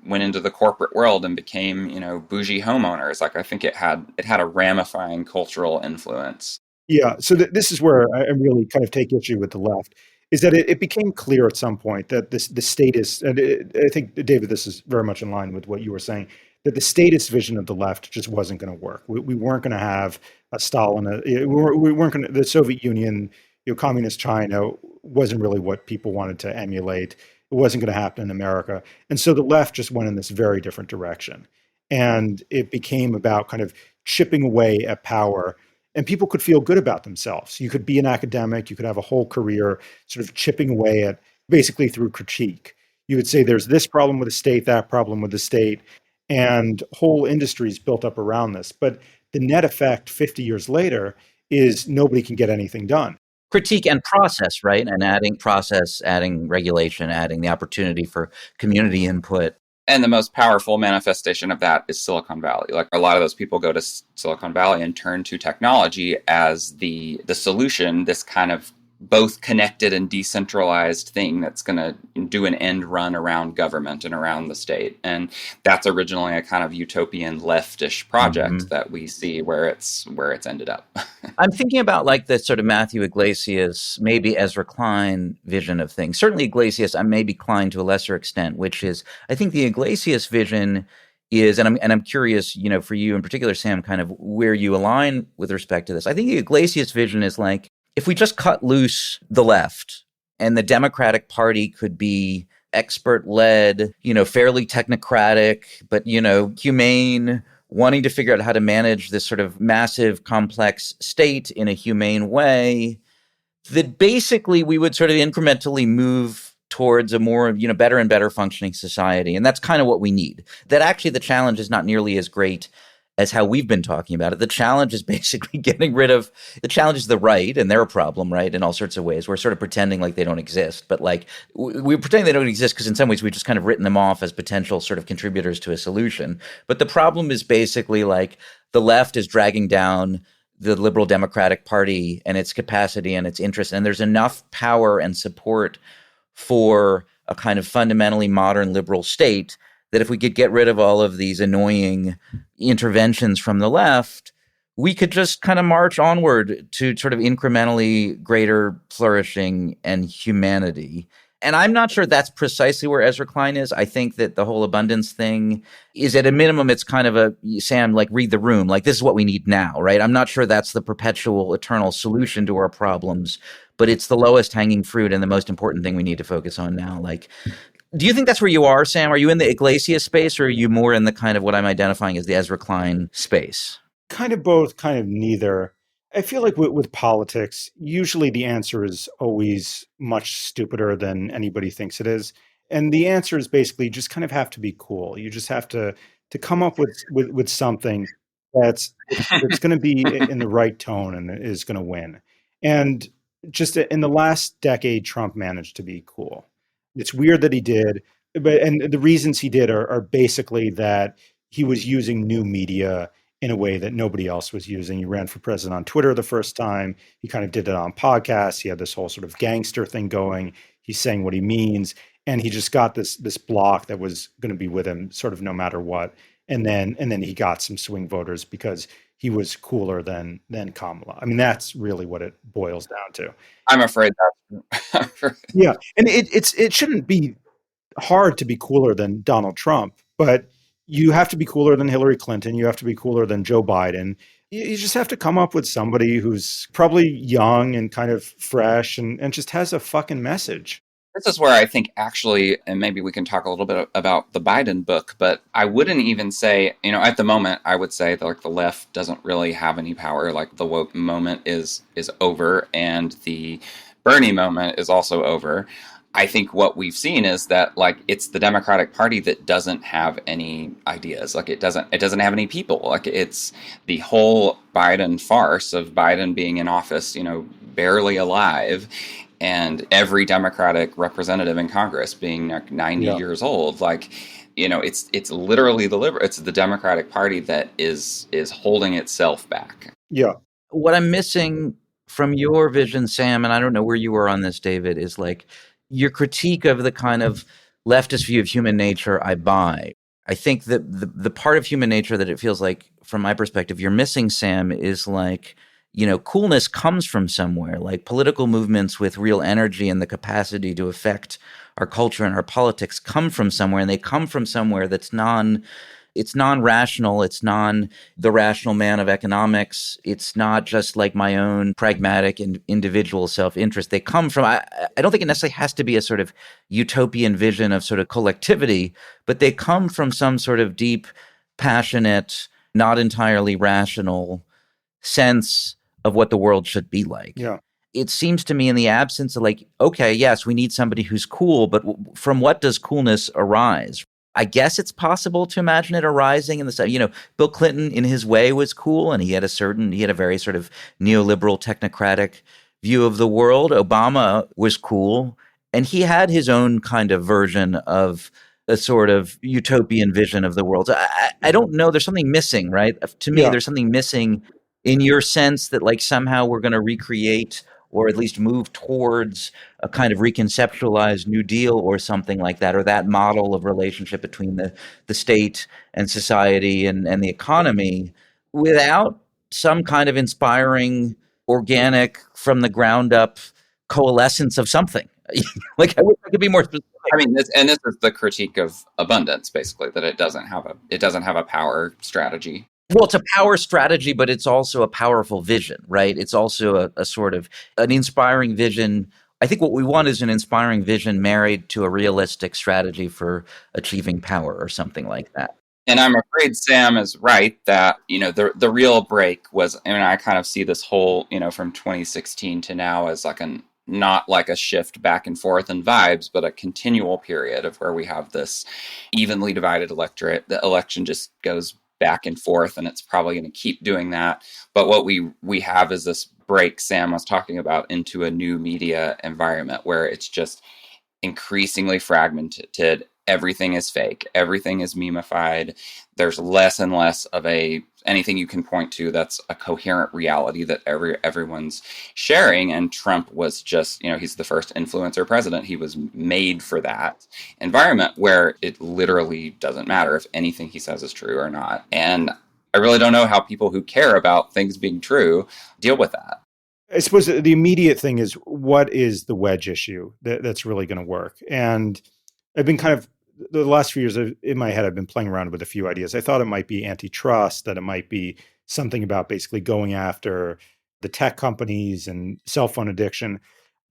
went into the corporate world and became, bougie homeowners. I think it had a ramifying cultural influence. Yeah. So this is where I really kind of take issue with the left, is that it became clear at some point that the statist, and I think, David, this is very much in line with what you were saying, that the statist vision of the left just wasn't going to work. We weren't going to have a Stalin. We weren't going to, the Soviet Union, communist China wasn't really what people wanted to emulate. It wasn't going to happen in America. And so the left just went in this very different direction. And it became about kind of chipping away at power. And people could feel good about themselves. You could be an academic. You could have a whole career sort of chipping away at, basically through critique. You would say there's this problem with the state, that problem with the state. and whole industries built up around this. But the net effect 50 years later is nobody can get anything done. Critique and process, right? And adding process, adding regulation, adding the opportunity for community input. And the most powerful manifestation of that is Silicon Valley. Like, a lot of those people go to Silicon Valley and turn to technology as the solution, this kind of both connected and decentralized thing that's going to do an end run around government and around the state. And that's originally a kind of utopian leftish project that we see where it's ended up. I'm thinking about like the sort of Matthew Iglesias, maybe Ezra Klein vision of things. Certainly Iglesias, I may be Klein to a lesser extent, which is, I think the Iglesias vision is, and I'm curious, for you in particular, Sam, kind of where you align with respect to this. I think the Iglesias vision is like, if we just cut loose the left and the Democratic Party could be expert-led, fairly technocratic, but, humane, wanting to figure out how to manage this sort of massive, complex state in a humane way, that basically we would sort of incrementally move towards a more, better and better functioning society. And that's kind of what we need. That actually the challenge is not nearly as great as how we've been talking about it. The challenge is basically the challenge is the right, and they're a problem, right, in all sorts of ways. We're sort of pretending like they don't exist, but like we're pretending they don't exist because in some ways we've just kind of written them off as potential sort of contributors to a solution. But the problem is basically like the left is dragging down the Liberal Democratic Party and its capacity and its interest, and there's enough power and support for a kind of fundamentally modern liberal state that if we could get rid of all of these annoying interventions from the left, we could just kind of march onward to sort of incrementally greater flourishing and humanity. And I'm not sure that's precisely where Ezra Klein is. I think that the whole abundance thing is at a minimum, it's kind of a, Sam, like read the room, like this is what we need now, right? I'm not sure that's the perpetual, eternal solution to our problems, but it's the lowest hanging fruit and the most important thing we need to focus on now. Like, do you think that's where you are, Sam? Are you in the Iglesias space, or are you more in the kind of what I'm identifying as the Ezra Klein space? Kind of both, kind of neither. I feel like with politics, usually the answer is always much stupider than anybody thinks it is. And the answer is basically you just kind of have to be cool. You just have to come up with something that's going to be in the right tone and is going to win. And just in the last decade, Trump managed to be cool. It's weird that he did, and the reasons he did are basically that he was using new media in a way that nobody else was using. He ran for president on Twitter the first time. He kind of did it on podcasts. He had this whole sort of gangster thing going. He's saying what he means, and he just got this block that was going to be with him sort of no matter what. And then he got some swing voters because he was cooler than Kamala. I mean, that's really what it boils down to. I'm afraid that. Yeah, and it shouldn't be hard to be cooler than Donald Trump, but you have to be cooler than Hillary Clinton. You have to be cooler than Joe Biden. You just have to come up with somebody who's probably young and kind of fresh and just has a fucking message. This is where I think actually, and maybe we can talk a little bit about the Biden book, but I wouldn't even say, at the moment, I would say that like the left doesn't really have any power. Like the woke moment is over, and the Bernie moment is also over. I think what we've seen is that like it's the Democratic Party that doesn't have any ideas. Like it doesn't have any people. Like it's the whole Biden farce of Biden being in office, barely alive, and every Democratic representative in Congress being like 90 years old. Like, it's literally it's the Democratic Party that is holding itself back. Yeah. What I'm missing from your vision, Sam, and I don't know where you were on this, David, is like your critique of the kind of leftist view of human nature I buy. I think that the part of human nature that it feels like, from my perspective, you're missing, Sam, is like, coolness comes from somewhere. Like political movements with real energy and the capacity to affect our culture and our politics come from somewhere, and they come from somewhere that's it's non-rational. It's the rational man of economics. It's not just like my own pragmatic and individual self-interest. They come from, I don't think it necessarily has to be a sort of utopian vision of sort of collectivity, but they come from some sort of deep, passionate, not entirely rational sense of what the world should be like. Yeah. It seems to me, in the absence of like, okay, yes, we need somebody who's cool, but from what does coolness arise? I guess it's possible to imagine it arising in the, Bill Clinton in his way was cool, and he had a very sort of neoliberal technocratic view of the world. Obama was cool, and he had his own kind of version of a sort of utopian vision of the world. So I don't know. There's something missing, right? To me, Yeah. there's something missing in your sense that like somehow we're going to recreate or at least move towards a kind of reconceptualized New Deal or something like that, or that model of relationship between the state and society and the economy without some kind of inspiring, organic, from the ground up coalescence of something. Like I wish I could be more specific. I mean, this is the critique of abundance, basically, that it doesn't have a power strategy. Well, it's a power strategy, but it's also a powerful vision, right? It's also a sort of an inspiring vision. I think what we want is an inspiring vision married to a realistic strategy for achieving power or something like that. And I'm afraid Sam is right that, the real break was, I mean, I kind of see this whole, from 2016 to now as like not like a shift back and forth in vibes, but a continual period of where we have this evenly divided electorate. The election just goes back and forth, and it's probably going to keep doing that. But what we have is this break Sam was talking about into a new media environment where it's just increasingly fragmented. Everything is fake. Everything is memeified. There's less and less of anything you can point to that's a coherent reality that everyone's sharing. And Trump was just, he's the first influencer president. He was made for that environment where it literally doesn't matter if anything he says is true or not. And I really don't know how people who care about things being true deal with that. I suppose the immediate thing is, what is the wedge issue that's really going to work? And I've been kind of, the last few years in my head, I've been playing around with a few ideas. I thought it might be antitrust, that it might be something about basically going after the tech companies and cell phone addiction.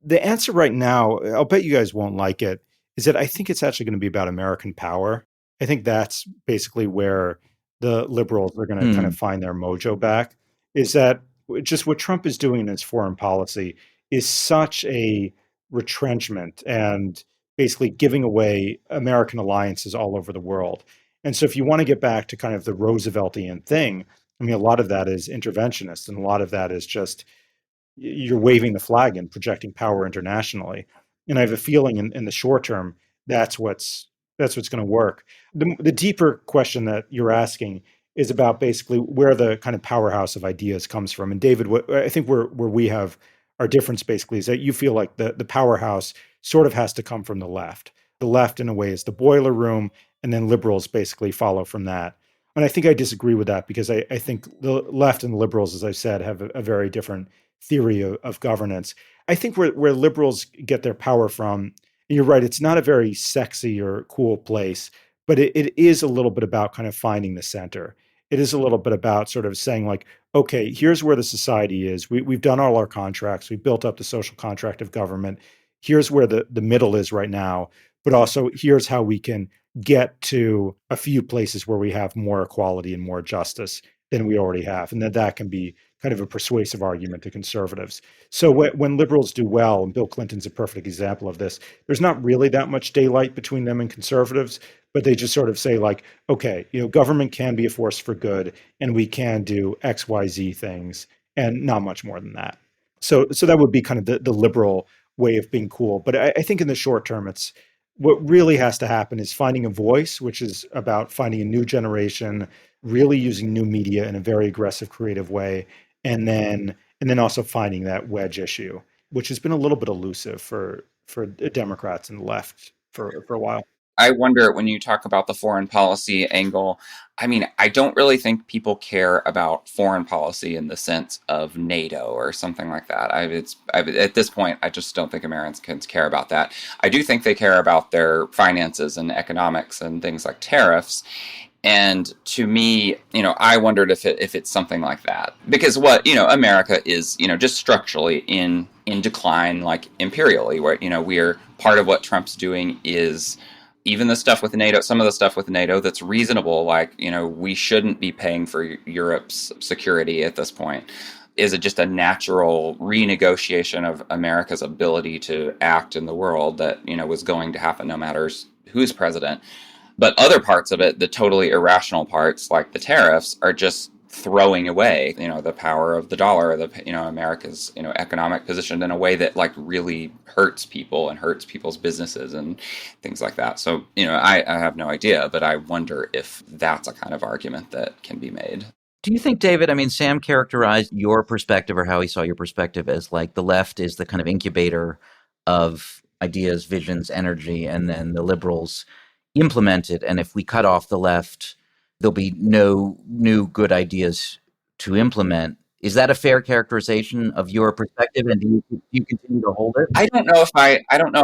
The answer right now, I'll bet you guys won't like it, is that I think it's actually going to be about American power. I think that's basically where the liberals are going to kind of find their mojo back, is that just what Trump is doing in his foreign policy is such a retrenchment and basically giving away American alliances all over the world. And so if you want to get back to kind of the Rooseveltian thing, I mean, a lot of that is interventionist, and a lot of that is just you're waving the flag and projecting power internationally. And I have a feeling in the short term, that's what's going to work. The deeper question that you're asking is about basically where the kind of powerhouse of ideas comes from. And David, I think where we have our difference basically is that you feel like the powerhouse sort of has to come from the left. The left, in a way, is the boiler room, and then liberals basically follow from that. And I think I disagree with that, because I think the left and the liberals, as I said, have a very different theory of governance. I think where liberals get their power from, and you're right, it's not a very sexy or cool place, but it is a little bit about kind of finding the center. It is a little bit about sort of saying like, okay, here's where the society is. We've done all our contracts. We've built up the social contract of government. Here's where the middle is right now. But also here's how we can get to a few places where we have more equality and more justice than we already have. And that can be kind of a persuasive argument to conservatives. So when liberals do well, and Bill Clinton's a perfect example of this, there's not really that much daylight between them and conservatives, but they just sort of say like, okay, government can be a force for good, and we can do X, Y, Z things, and not much more than that. So that would be kind of the liberal way of being cool. But I think in the short term, it's what really has to happen is finding a voice, which is about finding a new generation, really using new media in a very aggressive, creative way, and then also finding that wedge issue, which has been a little bit elusive for Democrats and the left for a while. I wonder, when you talk about the foreign policy angle, I mean, I don't really think people care about foreign policy in the sense of NATO or something like that. At this point, I just don't think Americans care about that. I do think they care about their finances and economics and things like tariffs. And to me, I wondered if it's something like that, because America is, just structurally in decline, like imperially, where, we're part of what Trump's doing is even the stuff with NATO, some of the stuff with NATO that's reasonable, like, we shouldn't be paying for Europe's security at this point, is just a natural renegotiation of America's ability to act in the world that, was going to happen no matter who's president. But other parts of it, the totally irrational parts, like the tariffs, are just throwing away, the power of the dollar, America's, economic position in a way that like really hurts people and hurts people's businesses and things like that. So, I have no idea, but I wonder if that's a kind of argument that can be made. Do you think, David, I mean, Sam characterized your perspective or how he saw your perspective as like the left is the kind of incubator of ideas, visions, energy, and then the liberals implement it. And if we cut off the left, there'll be no new good ideas to implement. Is that a fair characterization of your perspective? And do you continue to hold it? I don't know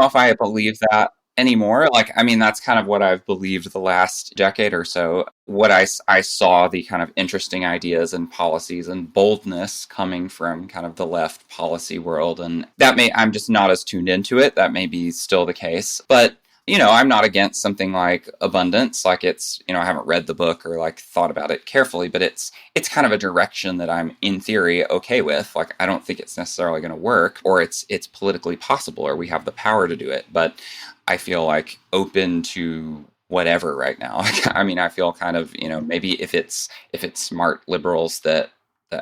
if I believe that anymore. Like, I mean, that's kind of what I've believed the last decade or so. What I saw the kind of interesting ideas and policies and boldness coming from kind of the left policy world. And I'm just not as tuned into it. That may be still the case. But I'm not against something like abundance. Like I haven't read the book or like thought about it carefully, but it's kind of a direction that I'm in theory okay with. Like, I don't think it's necessarily going to work, or it's politically possible, or we have the power to do it. But I feel like open to whatever right now. I mean, I feel kind of, maybe if it's smart liberals that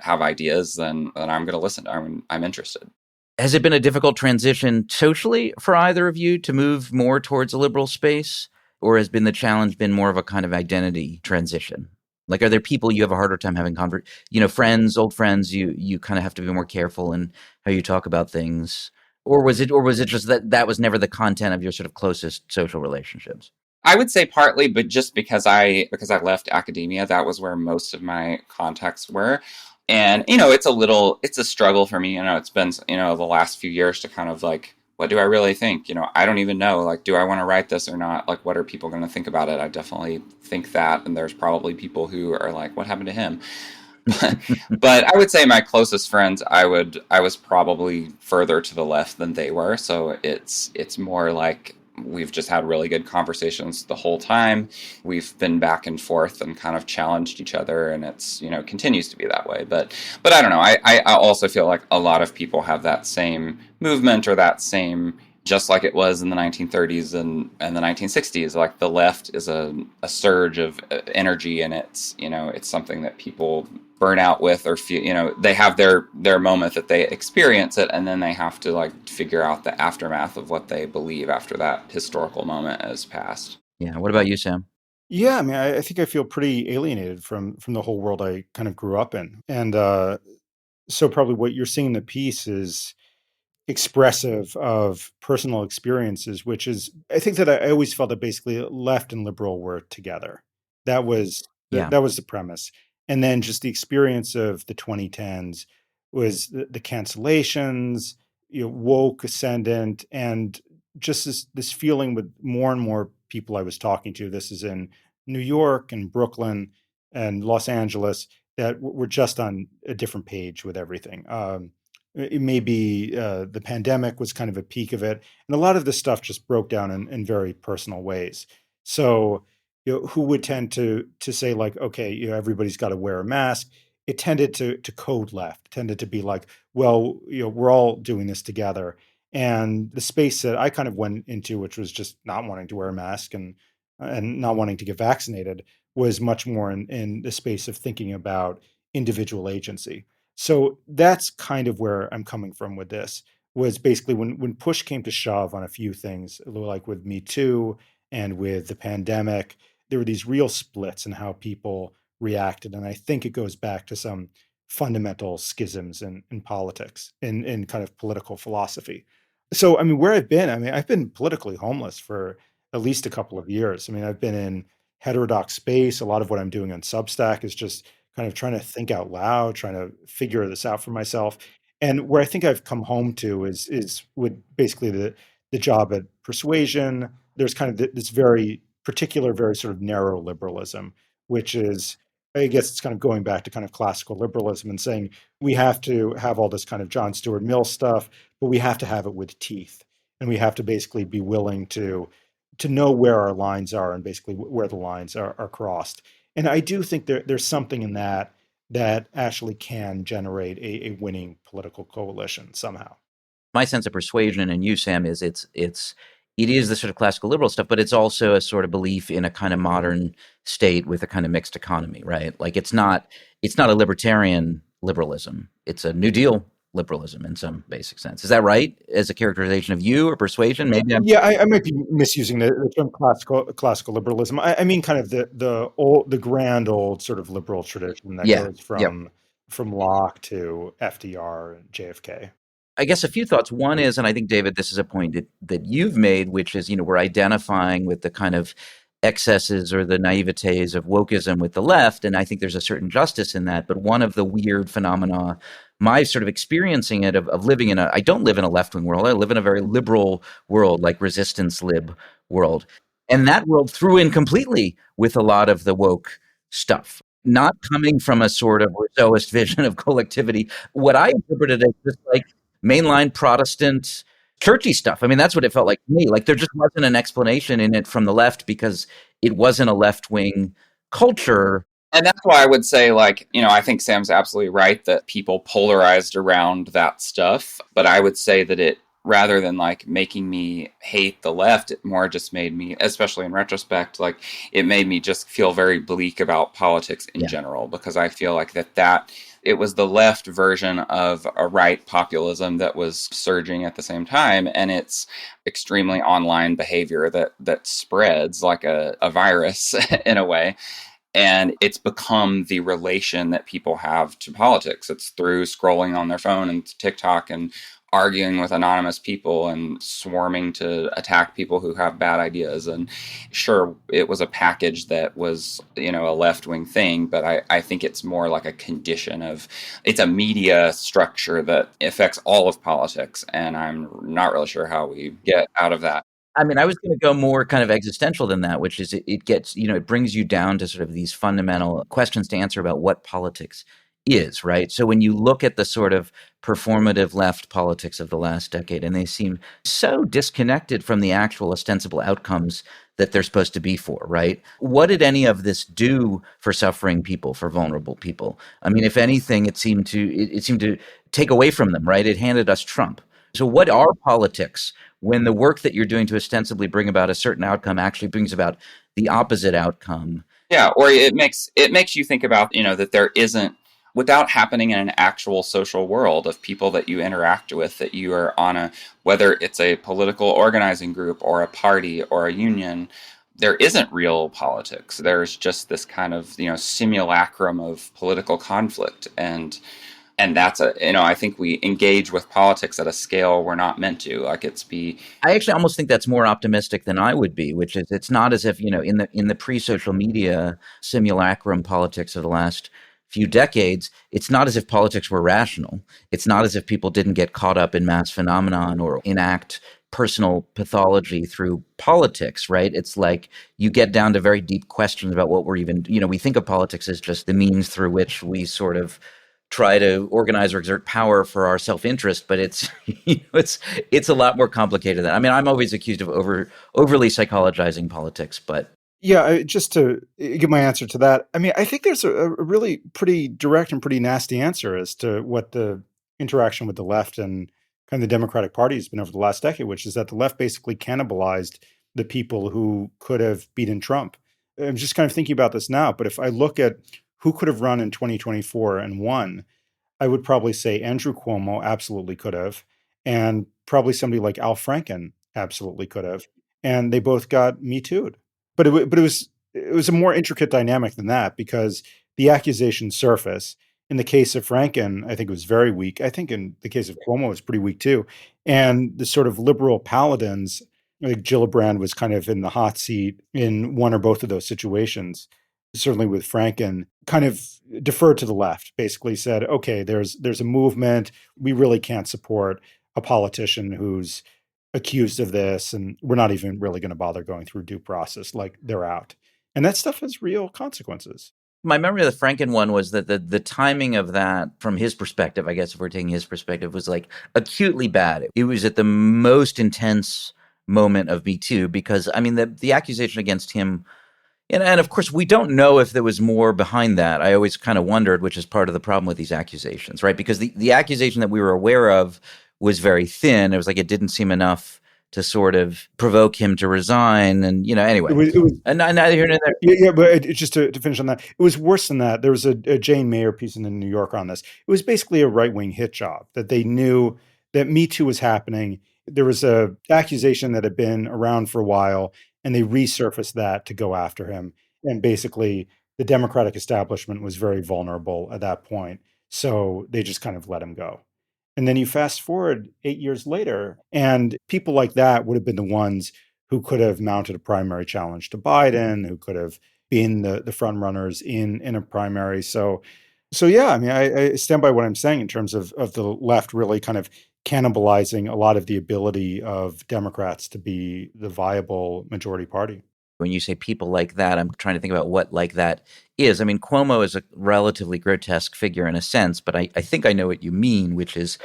have ideas, then I'm going to listen. I'm interested. Has it been a difficult transition socially for either of you to move more towards a liberal space? Or has been the challenge been more of a kind of identity transition? Like, are there people you have a harder time having friends, old friends, you kind of have to be more careful in how you talk about things? Or was it just that was never the content of your sort of closest social relationships? I would say partly, but just because I left academia, that was where most of my contacts were. And, it's a struggle for me. It's been, the last few years to kind of like, what do I really think? I don't even know, like, do I want to write this or not? Like, what are people going to think about it? I definitely think that. And there's probably people who are like, what happened to him? But I would say my closest friends, I was probably further to the left than they were. So it's more like we've just had really good conversations the whole time. We've been back and forth and kind of challenged each other, and it's continues to be that way. But I don't know. I also feel like a lot of people have that same movement or that same. Just like it was in the 1930s and the 1960s, like the left is a surge of energy, and it's something that people burn out with, or feel, they have their moment that they experience it, and then they have to like figure out the aftermath of what they believe after that historical moment has passed. Yeah. What about you, Sam? Yeah, I mean, I think I feel pretty alienated from the whole world I kind of grew up in, and so probably what you're seeing in the piece is expressive of personal experiences, which is, I think that I always felt that basically left and liberal were together. That was Yeah. that was the premise. And then just the experience of the 2010s was the cancellations, woke ascendant, and just this feeling with more and more people I was talking to. This is in New York and Brooklyn and Los Angeles, that we're just on a different page with everything. It may be the pandemic was kind of a peak of it, and a lot of this stuff just broke down in very personal ways. So, who would tend to say like, okay, everybody's got to wear a mask? It tended to code left, tended to be like, well, we're all doing this together. And the space that I kind of went into, which was just not wanting to wear a mask and not wanting to get vaccinated, was much more in the space of thinking about individual agency. So that's kind of where I'm coming from with this, was basically when push came to shove on a few things, like with Me Too and with the pandemic, there were these real splits in how people reacted. And I think it goes back to some fundamental schisms in politics, in kind of political philosophy. So, I mean, where I've been, I mean, I've been politically homeless for at least a couple of years. I mean, I've been in heterodox space. A lot of what I'm doing on Substack is just kind of trying to think out loud, trying to figure this out for myself. And where I think I've come home to is with basically the job at Persuasion. There's kind of this very particular, very sort of narrow liberalism, which is, I guess it's kind of going back to kind of classical liberalism and saying we have to have all this kind of John Stuart Mill stuff, but we have to have it with teeth, and we have to basically be willing to know where our lines are and basically where the lines are crossed. And I do think there's something in that actually can generate a winning political coalition somehow. My sense of Persuasion and you, Sam, is it's it is the sort of classical liberal stuff, but it's also a sort of belief in a kind of modern state with a kind of mixed economy, right? Like it's not a libertarian liberalism. It's a New Deal liberalism in some basic sense. Is that right? As a characterization of you or persuasion? Maybe I'm Yeah, I might be misusing the term classical liberalism. I mean, kind of the grand old sort of liberal tradition that yeah. goes Yeah. from Locke to FDR and JFK. I guess a few thoughts. One is, and I think, David, this is a point that you've made, which is, we're identifying with the kind of excesses or the naivetes of wokeism with the left. And I think there's a certain justice in that. But one of the weird phenomena, my sort of experiencing it of living I don't live in a left wing world. I live in a very liberal world, like resistance lib world. And that world threw in completely with a lot of the woke stuff, not coming from a sort of Rousseauist vision of collectivity. What I interpreted as just like mainline Protestant churchy stuff. I mean, that's what it felt like to me. Like there just wasn't an explanation in it from the left because it wasn't a left wing culture. And that's why I would say, like, I think Sam's absolutely right that people polarized around that stuff. But I would say that it, rather than like making me hate the left, it more just made me, especially in retrospect, like it made me just feel very bleak about politics in general, because I feel like that it was the left version of a right populism that was surging at the same time. And it's extremely online behavior that spreads like a virus in a way. And it's become the relation that people have to politics. It's through scrolling on their phone and TikTok and arguing with anonymous people and swarming to attack people who have bad ideas. And sure, it was a package that was, a left-wing thing, but I think it's more like a condition of, it's a media structure that affects all of politics. And I'm not really sure how we get out of that. I mean, I was going to go more kind of existential than that, which is it gets, it brings you down to sort of these fundamental questions to answer about what politics is, right? So when you look at the sort of performative left politics of the last decade, and they seem so disconnected from the actual ostensible outcomes that they're supposed to be for, right? What did any of this do for suffering people, for vulnerable people? I mean, if anything, it seemed to take away from them, right? It handed us Trump. So what are politics when the work that you're doing to ostensibly bring about a certain outcome actually brings about the opposite outcome? Yeah, or it makes you think about, that there isn't, without happening in an actual social world of people that you interact with, that you are on whether it's a political organizing group or a party or a union, there isn't real politics. There's just this kind of, simulacrum of political conflict. And that's I think we engage with politics at a scale we're not meant to. Like I actually almost think that's more optimistic than I would be, which is it's not as if, in the pre-social media simulacrum politics of the last few decades, it's not as if politics were rational. It's not as if people didn't get caught up in mass phenomenon or enact personal pathology through politics, right? It's like you get down to very deep questions about what we're even, we think of politics as just the means through which we sort of try to organize or exert power for our self-interest, but it's it's a lot more complicated than that. I mean, I'm always accused of overly psychologizing politics, but Yeah, just to give my answer to that, I mean, I think there's a really pretty direct and pretty nasty answer as to what the interaction with the left and kind of the Democratic Party has been over the last decade, which is that the left basically cannibalized the people who could have beaten Trump. I'm just kind of thinking about this now, but if I look at who could have run in 2024 and won, I would probably say Andrew Cuomo absolutely could have, and probably somebody like Al Franken absolutely could have, and they both got Me Too'd. But it was a more intricate dynamic than that, because the accusations surface. In the case of Franken, I think it was very weak. I think in the case of Cuomo, it was pretty weak too. And the sort of liberal paladins, like Gillibrand was kind of in the hot seat in one or both of those situations. Certainly with Franken, kind of deferred to the left, basically said, okay, there's a movement. We really can't support a politician who's accused of this, and we're not even really going to bother going through due process. Like, they're out. And that stuff has real consequences. my memory of the Franken one was that the timing of that, from his perspective, I guess if we're taking his perspective, was like acutely bad. It was at the most intense moment of Me Too, because I mean the accusation against him, and of course we don't know if there was more behind that. I always kind of wondered, which is part of the problem with these accusations, right? Because the accusation that we were aware of was very thin. It was like it didn't seem enough to sort of provoke him to resign. And, anyway, It was and neither here nor there. yeah, but just to finish on that, it was worse than that. There was a Jane Mayer piece in the New Yorker on this. It was basically a right-wing hit job that they knew that Me Too was happening. There was a accusation that had been around for a while, and they resurfaced that to go after him. And basically, the Democratic establishment was very vulnerable at that point, so they just kind of let him go. And then you fast forward 8 years later, and people like that would have been the ones who could have mounted a primary challenge to Biden, who could have been the front runners in a primary. So yeah, I mean, I stand by what I'm saying in terms of the left really kind of cannibalizing a lot of the ability of Democrats to be the viable majority party. When you say people like that, I'm trying to think about what like that is. I mean, Cuomo is a relatively grotesque figure in a sense, but I think I know what you mean, which is,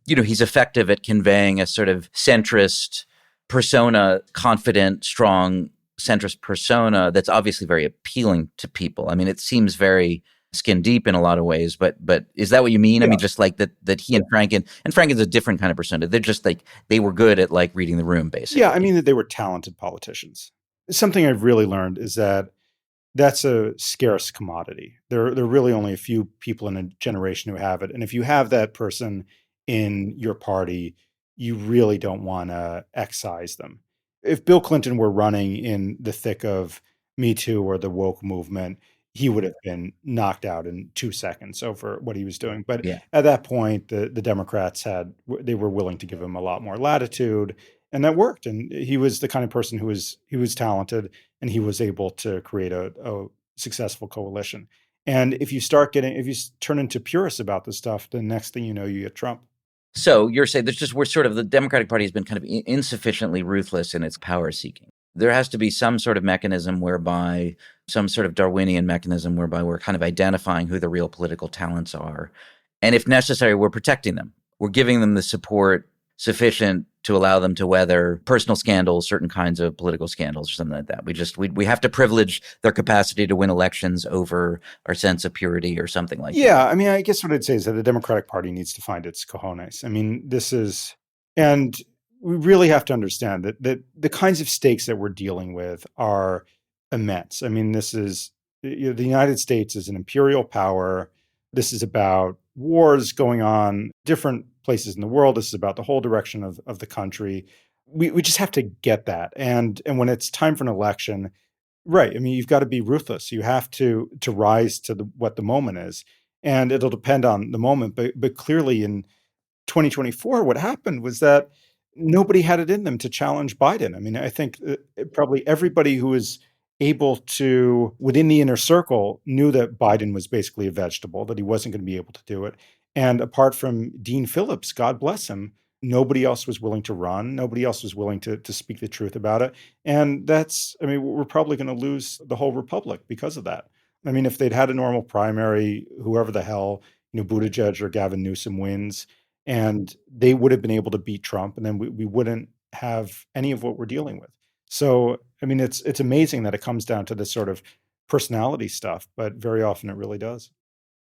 he's effective at conveying a sort of centrist persona, confident, strong centrist persona that's obviously very appealing to people. I mean, it seems very skin deep in a lot of ways, but is that what you mean? Yeah. I mean, just like that he and Franken's a different kind of persona. They're just like, they were good at like reading the room, basically. Yeah, I mean that they were talented politicians. Something I've really learned is that that's a scarce commodity. There are really only a few people in a generation who have it. And if you have that person in your party, you really don't want to excise them. If Bill Clinton were running in the thick of Me Too or the woke movement, he would have been knocked out in 2 seconds over what he was doing. But Yeah. at that point, the Democrats they were willing to give him a lot more latitude, and that worked. And he was the kind of person he was talented, and he was able to create a successful coalition. And if you turn into purists about this stuff, the next thing you know, you get Trump. So you're saying the Democratic Party has been kind of insufficiently ruthless in its power seeking. There has to be some sort of mechanism whereby, some sort of Darwinian mechanism whereby we're kind of identifying who the real political talents are. And if necessary, we're protecting them. We're giving them the support sufficient to allow them to weather personal scandals, certain kinds of political scandals or something like that. We have to privilege their capacity to win elections over our sense of purity or something like that. Yeah, I mean, I guess what I'd say is that the Democratic Party needs to find its cojones. I mean, and we really have to understand that the kinds of stakes that we're dealing with are immense. I mean, the United States is an imperial power. This is about wars going on different places in the world. This is about the whole direction of the country. We just have to get that. And when it's time for an election, right, I mean, you've got to be ruthless. You have to rise to what the moment is, and it'll depend on the moment. But clearly, in 2024, what happened was that nobody had it in them to challenge Biden. I mean, I think probably everybody who was able to, within the inner circle, knew that Biden was basically a vegetable, that he wasn't going to be able to do it. And apart from Dean Phillips, God bless him, nobody else was willing to run. Nobody else was willing to speak the truth about it. And I mean, we're probably going to lose the whole republic because of that. I mean, if they'd had a normal primary, whoever the hell, Buttigieg or Gavin Newsom wins, and they would have been able to beat Trump, and then we wouldn't have any of what we're dealing with. So, I mean, it's amazing that it comes down to this sort of personality stuff, but very often it really does.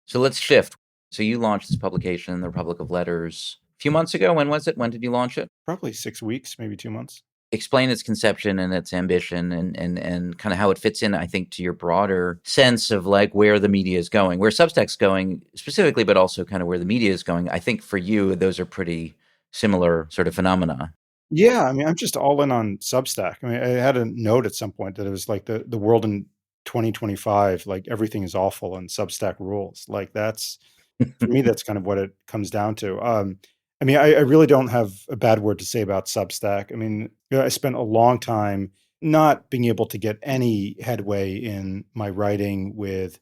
So let's shift. So you launched this publication, The Republic of Letters, a few months ago. When was it? When did you launch it? Probably 6 weeks, maybe 2 months. Explain its conception and its ambition and kind of how it fits in, I think, to your broader sense of like where the media is going, where Substack's going specifically, but also kind of where the media is going. I think for you, those are pretty similar sort of phenomena. Yeah, I mean, I'm just all in on Substack. I mean, I had a note at some point that it was like the world in 2025, like everything is awful and Substack rules. Like for me, that's kind of what it comes down to. I mean, I really don't have a bad word to say about Substack. I mean, I spent a long time not being able to get any headway in my writing with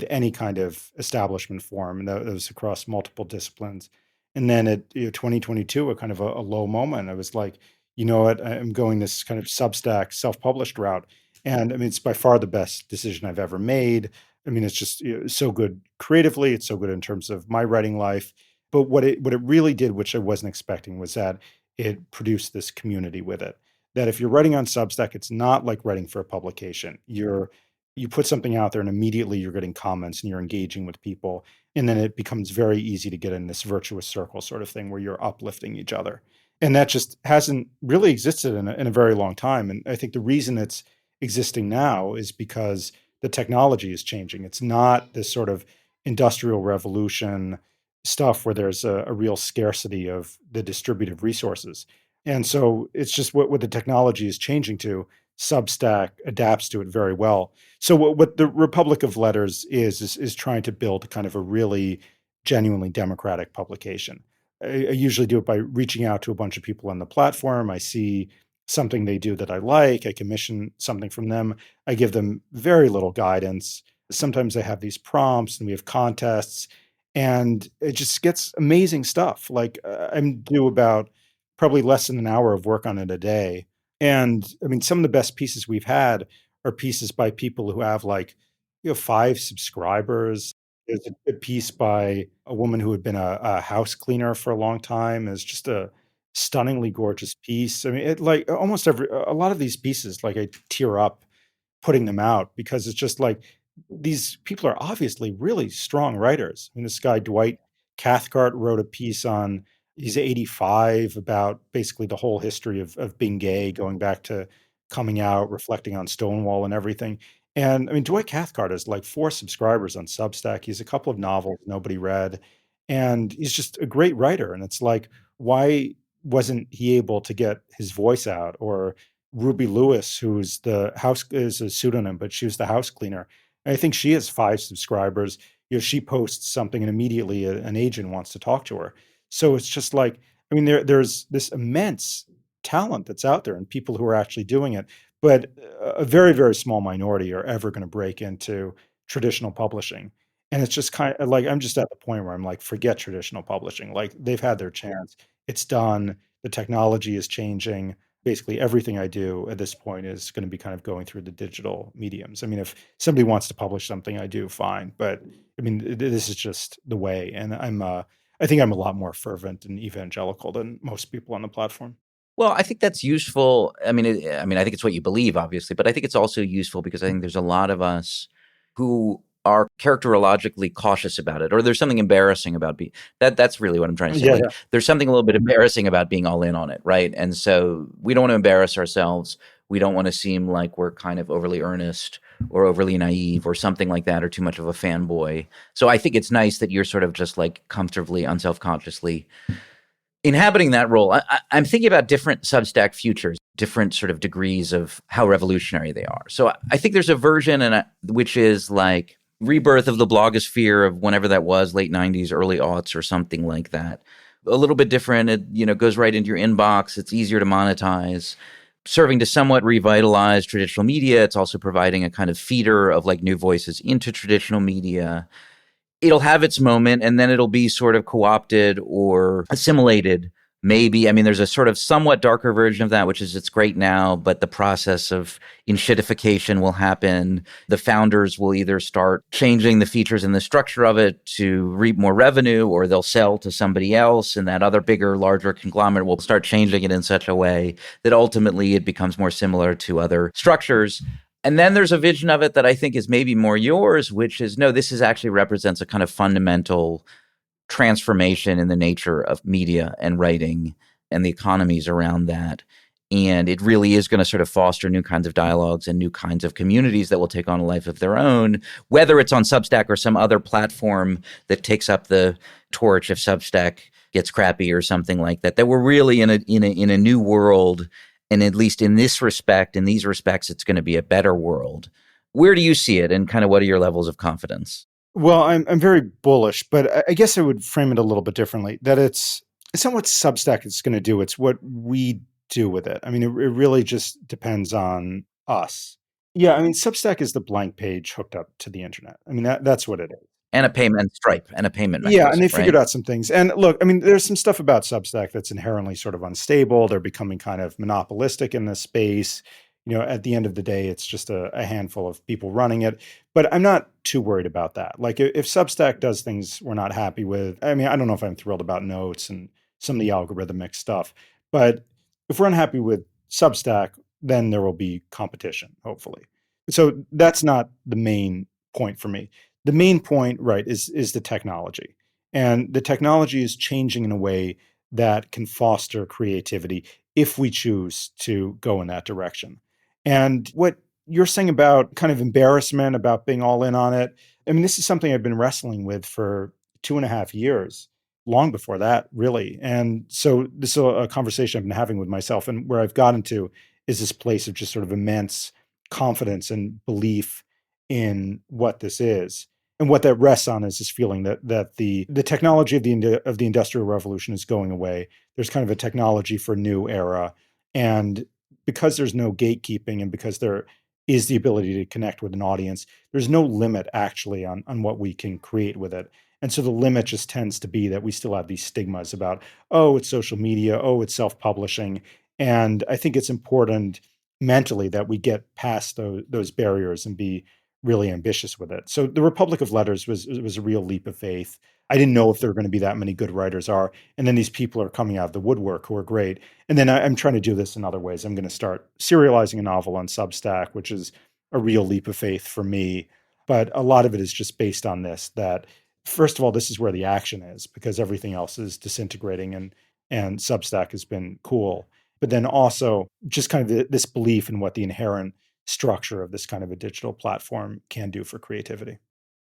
any kind of establishment forum, and that was across multiple disciplines. And then at 2022, a kind of a low moment, I was like, you know what, I'm going this kind of Substack self-published route. And I mean, it's by far the best decision I've ever made. I mean, it's just so good creatively. It's so good in terms of my writing life. But what it really did, which I wasn't expecting, was that it produced this community with it. That if you're writing on Substack, it's not like writing for a publication. You put something out there and immediately you're getting comments and you're engaging with people. And then it becomes very easy to get in this virtuous circle sort of thing where you're uplifting each other. And that just hasn't really existed in a very long time. And I think the reason it's existing now is because the technology is changing. It's not this sort of industrial revolution stuff where there's a real scarcity of the distributive resources. And so it's just what the technology is changing to. Substack adapts to it very well. So what the Republic of Letters is trying to build kind of a really genuinely democratic publication. I usually do it by reaching out to a bunch of people on the platform. I see something they do that I like. I commission something from them. I give them very little guidance. Sometimes I have these prompts and we have contests, and it just gets amazing stuff. Like I'm due about probably less than an hour of work on it a day. And I mean, some of the best pieces we've had are pieces by people who have like, 5 subscribers. There's a piece by a woman who had been a house cleaner for a long time. It's just a stunningly gorgeous piece. I mean, it like almost a lot of these pieces, like I tear up putting them out because it's just like these people are obviously really strong writers. I mean, this guy, Dwight Cathcart, wrote a piece on, he's 85, about basically the whole history of being gay, going back to coming out, reflecting on Stonewall and everything. And I mean, Dwight Cathcart has like 4 subscribers on Substack. He's a couple of novels nobody read, and he's just a great writer. And it's like, why wasn't he able to get his voice out? Or Ruby Lewis, who's the house, is a pseudonym, but she was the house cleaner. And I think she has 5 subscribers. She posts something and immediately an agent wants to talk to her. So it's just like, I mean, there's this immense talent that's out there and people who are actually doing it, but a very, very small minority are ever going to break into traditional publishing. And it's just kind of like, I'm just at the point where I'm like, forget traditional publishing. Like they've had their chance. It's done. The technology is changing. Basically everything I do at this point is going to be kind of going through the digital mediums. I mean, if somebody wants to publish something, I do, fine. But I mean, this is just the way. And I think I'm a lot more fervent and evangelical than most people on the platform. Well, I think that's useful. I mean, I think it's what you believe, obviously, but I think it's also useful because I think there's a lot of us who are characterologically cautious about it, or there's something embarrassing about being that. That's really what I'm trying to say. Yeah, Like, yeah. there's something a little bit embarrassing about being all in on it, right? And so we don't want to embarrass ourselves. We don't want to seem like we're kind of overly earnest or overly naive or something like that, or too much of a fanboy. So I think it's nice that you're sort of just like comfortably, unselfconsciously inhabiting that role. I'm thinking about different Substack futures, different sort of degrees of how revolutionary they are. So I think there's a version, which is like rebirth of the blogosphere of whenever that was, late 90s, early aughts, or something like that. A little bit different. It goes right into your inbox. It's easier to monetize. Serving to somewhat revitalize traditional media. It's also providing a kind of feeder of like new voices into traditional media. It'll have its moment and then it'll be sort of co-opted or assimilated. Maybe. I mean, there's a sort of somewhat darker version of that, which is it's great now, but the process of enshittification will happen. The founders will either start changing the features and the structure of it to reap more revenue, or they'll sell to somebody else, and that other bigger, larger conglomerate will start changing it in such a way that ultimately it becomes more similar to other structures. And then there's a vision of it that I think is maybe more yours, which is, no, this is actually represents a kind of fundamental transformation in the nature of media and writing and the economies around that. And it really is going to sort of foster new kinds of dialogues and new kinds of communities that will take on a life of their own, whether it's on Substack or some other platform that takes up the torch if Substack gets crappy or something like that. That we're really in a new world. And at least in this respect, in these respects, it's going to be a better world. Where do you see it, and kind of what are your levels of confidence? Well, I'm very bullish, but I guess I would frame it a little bit differently. That it's not what Substack is going to do; it's what we do with it. I mean, it really just depends on us. Yeah, I mean, Substack is the blank page hooked up to the internet. I mean, that's what it is. And a payment stripe and a payment Yeah, and mechanism, they right? figured out some things. And look, I mean, there's some stuff about Substack that's inherently sort of unstable. They're becoming kind of monopolistic in this space. At the end of the day, it's just a handful of people running it. But I'm not too worried about that. Like if Substack does things we're not happy with, I mean, I don't know if I'm thrilled about notes and some of the algorithmic stuff. But if we're unhappy with Substack, then there will be competition, hopefully. So that's not the main point for me. The main point, right, is the technology. And the technology is changing in a way that can foster creativity if we choose to go in that direction. And what you're saying about kind of embarrassment about being all in on it, I mean, this is something I've been wrestling with for 2.5 years, long before that, really. And so this is a conversation I've been having with myself, and where I've gotten to is this place of just sort of immense confidence and belief in what this is. And what that rests on is this feeling that the technology of the Industrial Revolution is going away. There's kind of a technology for a new era, and because there's no gatekeeping, and because there is the ability to connect with an audience, there's no limit actually on what we can create with it. And so the limit just tends to be that we still have these stigmas about, oh, it's social media, oh, it's self-publishing. And I think it's important mentally that we get past those barriers and be really ambitious with it. So the Republic of Letters was a real leap of faith. I didn't know if there were going to be that many good writers are. And then these people are coming out of the woodwork who are great. And then I'm trying to do this in other ways. I'm going to start serializing a novel on Substack, which is a real leap of faith for me. But a lot of it is just based on this, that first of all, this is where the action is, because everything else is disintegrating, and Substack has been cool. But then also just kind of this belief in what the inherent structure of this kind of a digital platform can do for creativity.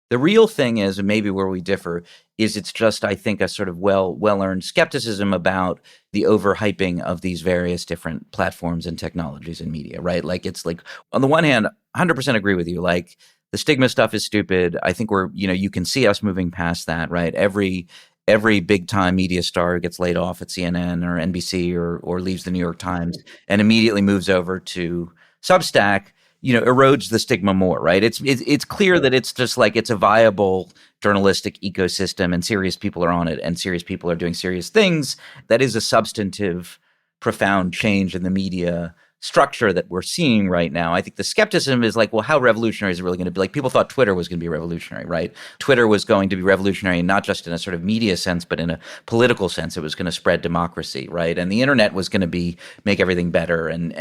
The real thing is, and maybe where we differ, is it's just, I think, a sort of well-earned skepticism about the overhyping of these various different platforms and technologies and media, right? Like, it's like, on the one hand, 100% agree with you. Like, the stigma stuff is stupid. I think you can see us moving past that, right? Every big time media star gets laid off at CNN or NBC or leaves the New York Times and immediately moves over to Substack, erodes the stigma more, right? It's clear that it's just like, it's a viable journalistic ecosystem and serious people are on it and serious people are doing serious things. That is a substantive, profound change in the media structure that we're seeing right now. I think the skepticism is like, well, how revolutionary is it really going to be? Like, people thought Twitter was going to be revolutionary, right? Twitter was going to be revolutionary, not just in a sort of media sense, but in a political sense. It was going to spread democracy, right? And the internet was going to make everything better. And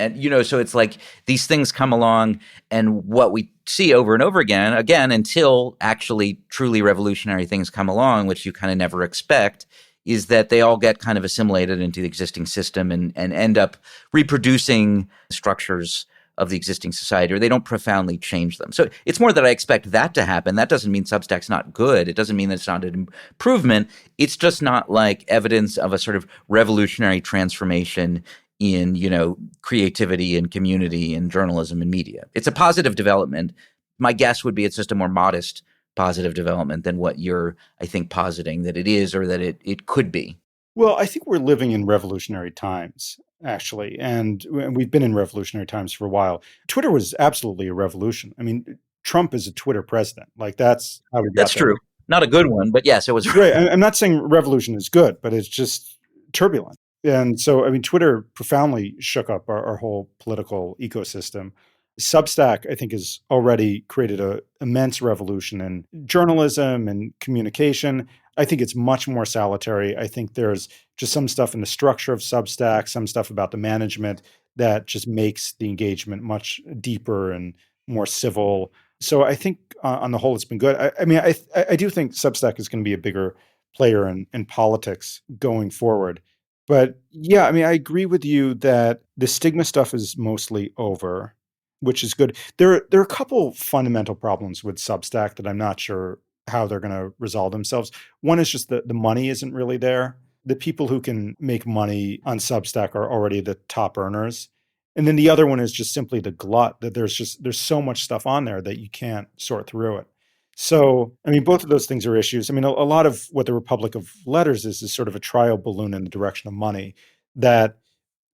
so it's like these things come along, and what we see over and over again, until actually truly revolutionary things come along, which you kind of never expect, is that they all get kind of assimilated into the existing system and end up reproducing structures of the existing society, or they don't profoundly change them. So it's more that I expect that to happen. That doesn't mean Substack's not good. It doesn't mean that it's not an improvement. It's just not like evidence of a sort of revolutionary transformation in, creativity and community and journalism and media. It's a positive development. My guess would be it's just a more modest positive development than what you're, I think, positing that it is, or that it could be. Well, I think we're living in revolutionary times, actually. And we've been in revolutionary times for a while. Twitter was absolutely a revolution. I mean, Trump is a Twitter president. Like, that's how we got That's there. true. Not a good one, but yes, it was. Right. I'm not saying revolution is good, but it's just turbulent. And so, I mean, Twitter profoundly shook up our whole political ecosystem. Substack, I think, has already created an immense revolution in journalism and communication. I think it's much more salutary. I think there's just some stuff in the structure of Substack, some stuff about the management that just makes the engagement much deeper and more civil. So I think on the whole, it's been good. I do think Substack is going to be a bigger player in politics going forward. But yeah, I mean, I agree with you that the stigma stuff is mostly over, which is good. There are a couple fundamental problems with Substack that I'm not sure how they're going to resolve themselves. One is just that the money isn't really there. The people who can make money on Substack are already the top earners. And then the other one is just simply the glut, that there's so much stuff on there that you can't sort through it. So, I mean, both of those things are issues. I mean, a lot of what the Republic of Letters is sort of a trial balloon in the direction of money, that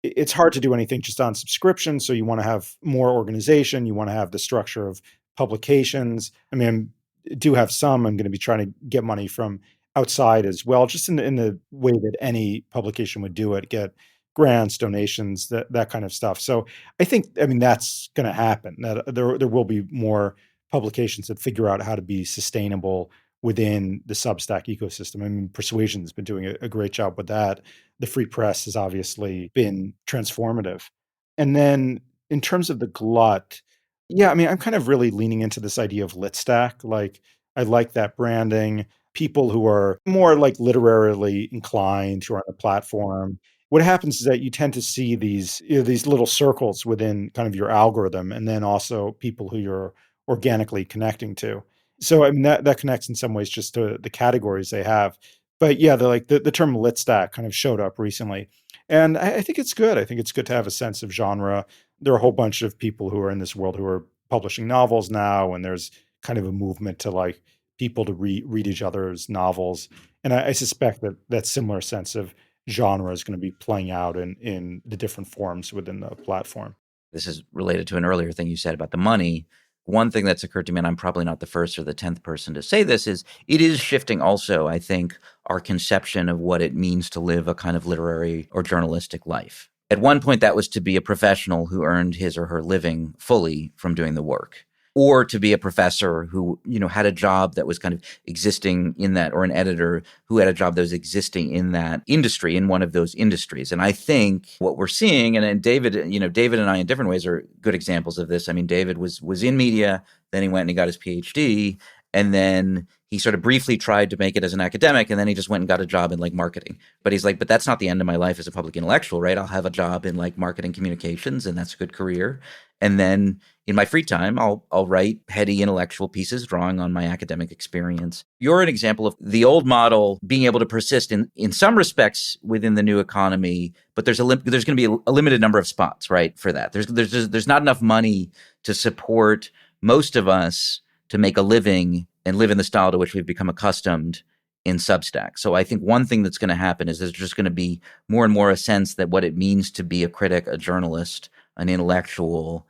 it's hard to do anything just on subscription. So you want to have more organization. You want to have the structure of publications. I mean, I do have some. I'm going to be trying to get money from outside as well, just in the way that any publication would do it, get grants, donations, that kind of stuff. So I think, I mean, that's going to happen. That there will be more publications that figure out how to be sustainable within the Substack ecosystem. I mean, Persuasion's been doing a great job with that. The Free Press has obviously been transformative. And then in terms of the glut, yeah, I mean, I'm kind of really leaning into this idea of lit stack. Like, I like that branding. people who are more like literarily inclined, who are on the platform, what happens is that you tend to see these, these little circles within kind of your algorithm, and then also people who you're organically connecting to. So I mean that connects in some ways just to the categories they have. But yeah, the term lit stack kind of showed up recently. And I think it's good. I think it's good to have a sense of genre. There are a whole bunch of people who are in this world who are publishing novels now, and there's kind of a movement to like people to read each other's novels. And I suspect that that similar sense of genre is going to be playing out in the different forms within the platform. This is related to an earlier thing you said about the money. One thing that's occurred to me, and I'm probably not the first or the 10th person to say this, is it is shifting also, I think, our conception of what it means to live a kind of literary or journalistic life. At one point, that was to be a professional who earned his or her living fully from doing the work, or to be a professor who, had a job that was kind of existing in that, or an editor who had a job that was existing in that industry, in one of those industries. And I think what we're seeing, and David, David and I in different ways are good examples of this. I mean, David was in media, then he went and he got his PhD, and then he sort of briefly tried to make it as an academic, and then he just went and got a job in like marketing. But he's like, but that's not the end of my life as a public intellectual, right? I'll have a job in like marketing communications, and that's a good career. And then in my free time, I'll write heady intellectual pieces drawing on my academic experience. You're an example of the old model being able to persist in some respects within the new economy, but there's going to be a limited number of spots, right, for that. There's not enough money to support most of us to make a living and live in the style to which we've become accustomed in Substack. So I think one thing that's going to happen is there's just going to be more and more a sense that what it means to be a critic, a journalist, an intellectual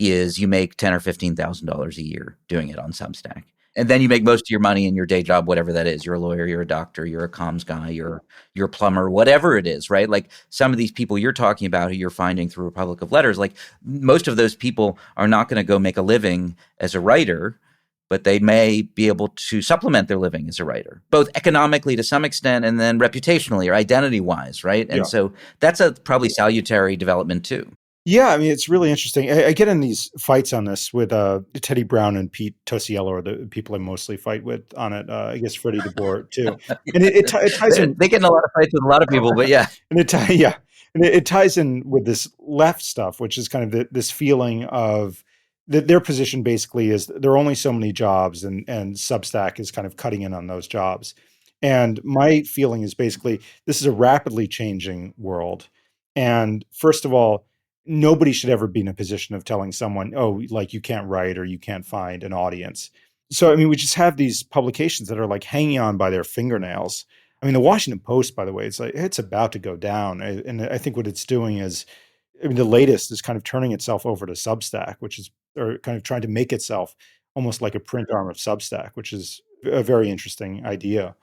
is you make $10,000 or $15,000 a year doing it on Substack. And then you make most of your money in your day job, whatever that is. You're a lawyer, you're a doctor, you're a comms guy, you're a plumber, whatever it is, right? Like some of these people you're talking about who you're finding through Republic of Letters, like most of those people are not going to go make a living as a writer, but they may be able to supplement their living as a writer, both economically to some extent and then reputationally or identity-wise, right? And so that's a probably salutary development too. Yeah, I mean, it's really interesting. I get in these fights on this with Teddy Brown and Pete Tosiello are the people I mostly fight with on it. I guess Freddie DeBoer too. And it ties in. They get in a lot of fights with a lot of people, but yeah. And it ties in with this left stuff, which is kind of this feeling of their position basically is there are only so many jobs, and Substack is kind of cutting in on those jobs. And my feeling is basically this is a rapidly changing world. And first of all, nobody should ever be in a position of telling someone, oh, like you can't write or you can't find an audience. So, I mean, we just have these publications that are like hanging on by their fingernails. I mean, the Washington Post, by the way, it's about to go down. And I think what it's doing is, I mean, the latest is kind of turning itself over to Substack, or kind of trying to make itself almost like a print arm of Substack, which is a very interesting idea.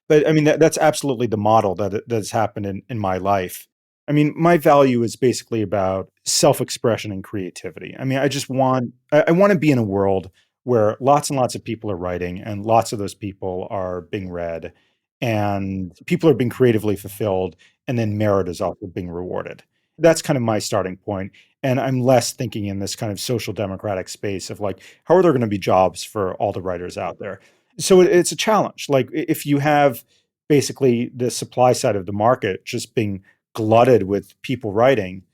But I mean, that's absolutely the model that's happened in my life. I mean, my value is basically about self-expression and creativity. I mean, I want to be in a world where lots and lots of people are writing and lots of those people are being read and people are being creatively fulfilled, and then merit is also being rewarded. That's kind of my starting point. And I'm less thinking in this kind of social democratic space of like, how are there going to be jobs for all the writers out there? So it's a challenge. Like if you have basically the supply side of the market just being glutted with people writing,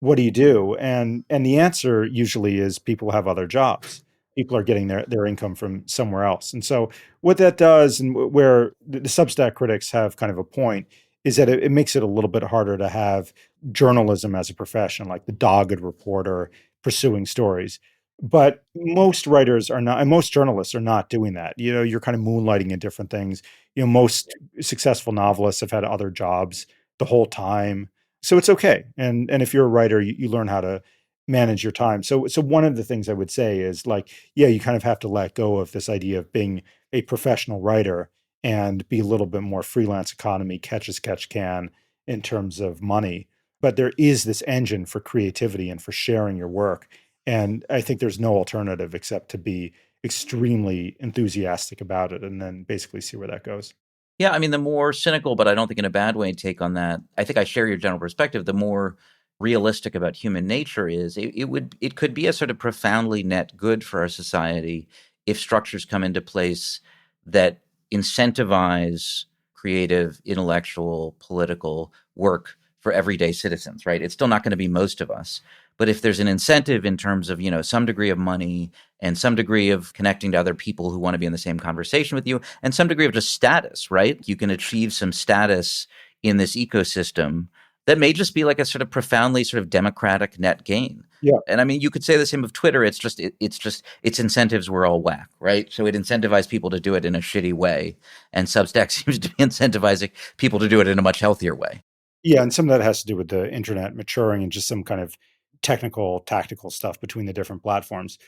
what do you do? And the answer usually is people have other jobs. People are getting their income from somewhere else. And so what that does, and where the Substack critics have kind of a point, is that it makes it a little bit harder to have journalism as a profession, like the dogged reporter pursuing stories. But most writers are not, and most journalists are not doing that. You're kind of moonlighting in different things. Most successful novelists have had other jobs the whole time. So it's okay. And if you're a writer, you learn how to manage your time. So one of the things I would say is like, yeah, you kind of have to let go of this idea of being a professional writer and be a little bit more freelance economy, catch as catch can in terms of money. But there is this engine for creativity and for sharing your work. And I think there's no alternative except to be extremely enthusiastic about it and then basically see where that goes. Yeah, I mean, the more cynical, but I don't think in a bad way, take on that, I think I share your general perspective, the more realistic about human nature is, it could be a sort of profoundly net good for our society if structures come into place that incentivize creative, intellectual, political work for everyday citizens, right? It's still not going to be most of us. But if there's an incentive in terms of, some degree of money and some degree of connecting to other people who want to be in the same conversation with you and some degree of just status, right? You can achieve some status in this ecosystem that may just be like a sort of profoundly sort of democratic net gain. Yeah. And I mean, you could say the same of Twitter. It's just its incentives were all whack, right? So it incentivized people to do it in a shitty way. And Substack seems to be incentivizing people to do it in a much healthier way. Yeah, and some of that has to do with the internet maturing and just some kind of technical, tactical stuff between the different platforms.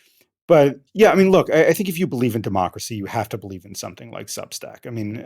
But yeah, I mean, look, I think if you believe in democracy, you have to believe in something like Substack. I mean,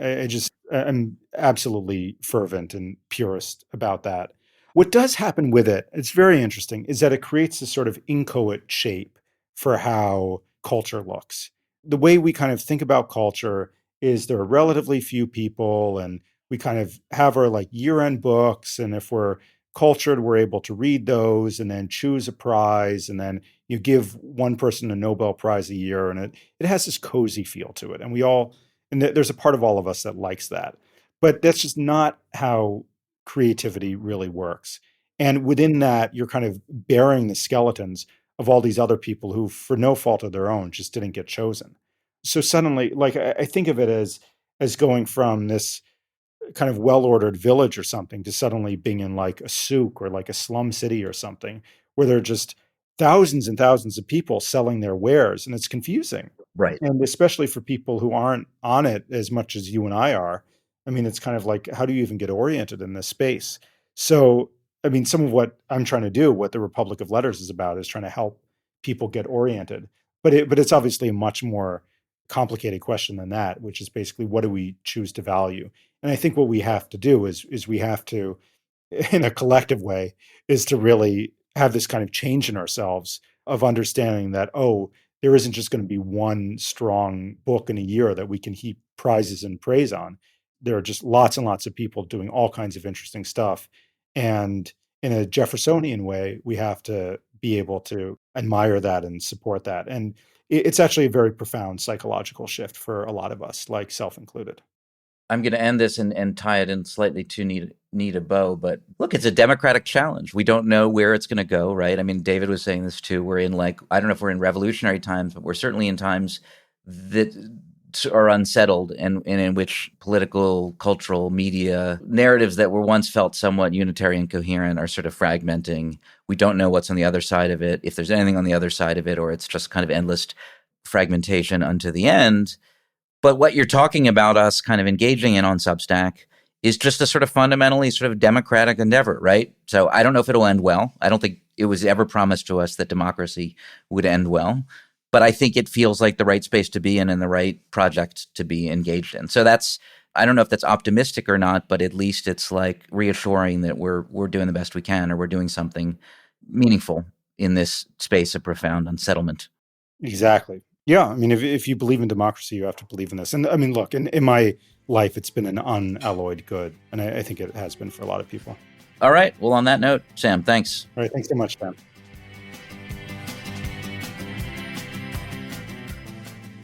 I'm absolutely fervent and purist about that. What does happen with it, it's very interesting, is that it creates this sort of inchoate shape for how culture looks. The way we kind of think about culture is there are relatively few people, and we kind of have our like year-end books, and if we're cultured, we're able to read those and then choose a prize, and then you give one person a Nobel Prize a year, and it has this cozy feel to it. And there's a part of all of us that likes that. But that's just not how creativity really works. And within that, you're kind of bearing the skeletons of all these other people who, for no fault of their own, just didn't get chosen. So suddenly, like I think of it as going from this kind of well-ordered village or something to suddenly being in like a souk or like a slum city or something where there are just thousands and thousands of people selling their wares, and it's confusing. Right. And especially for people who aren't on it as much as you and I are. I mean, it's kind of like, how do you even get oriented in this space? So, I mean, some of what I'm trying to do, what the Republic of Letters is about, is trying to help people get oriented. But it's obviously a much more complicated question than that, which is basically, what do we choose to value? And I think what we have to do is we have to, in a collective way, is to really have this kind of change in ourselves of understanding that, there isn't just going to be one strong book in a year that we can heap prizes and praise on. There are just lots and lots of people doing all kinds of interesting stuff. And in a Jeffersonian way, we have to be able to admire that and support that. And it's actually a very profound psychological shift for a lot of us, like self included. I'm going to end this and tie it in slightly too neat a bow. But look, it's a democratic challenge. We don't know where it's going to go, right? I mean, David was saying this too. We're in I don't know if we're in revolutionary times, but we're certainly in times that are unsettled and in which political, cultural, media narratives that were once felt somewhat unitary and coherent are sort of fragmenting. We don't know what's on the other side of it, if there's anything on the other side of it, or it's just kind of endless fragmentation unto the end. But what you're talking about us kind of engaging in on Substack is just a sort of fundamentally sort of democratic endeavor, right? So I don't know if it'll end well. I don't think it was ever promised to us that democracy would end well. But I think it feels like the right space to be in and the right project to be engaged in. So I don't know if that's optimistic or not, but at least it's like reassuring that we're doing the best we can, or we're doing something meaningful in this space of profound unsettlement. Exactly. Yeah, I mean, if you believe in democracy, you have to believe in this. And I mean, look, in my life, it's been an unalloyed good. And I think it has been for a lot of people. All right. Well, on that note, Sam, thanks. All right. Thanks so much, Sam.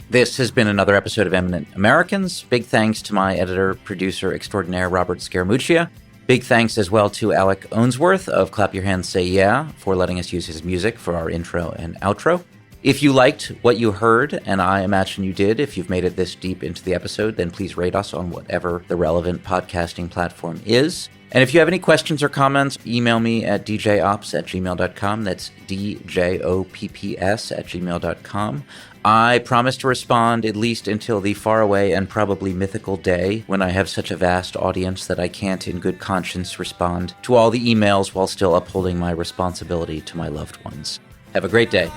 This has been another episode of Eminent Americans. Big thanks to my editor, producer extraordinaire, Robert Scaramuccia. Big thanks as well to Alec Ownsworth of Clap Your Hands, Say Yeah, for letting us use his music for our intro and outro. If you liked what you heard, and I imagine you did, if you've made it this deep into the episode, then please rate us on whatever the relevant podcasting platform is. And if you have any questions or comments, email me at djops@gmail.com. That's djopps@gmail.com. I promise to respond at least until the faraway and probably mythical day when I have such a vast audience that I can't in good conscience respond to all the emails while still upholding my responsibility to my loved ones. Have a great day.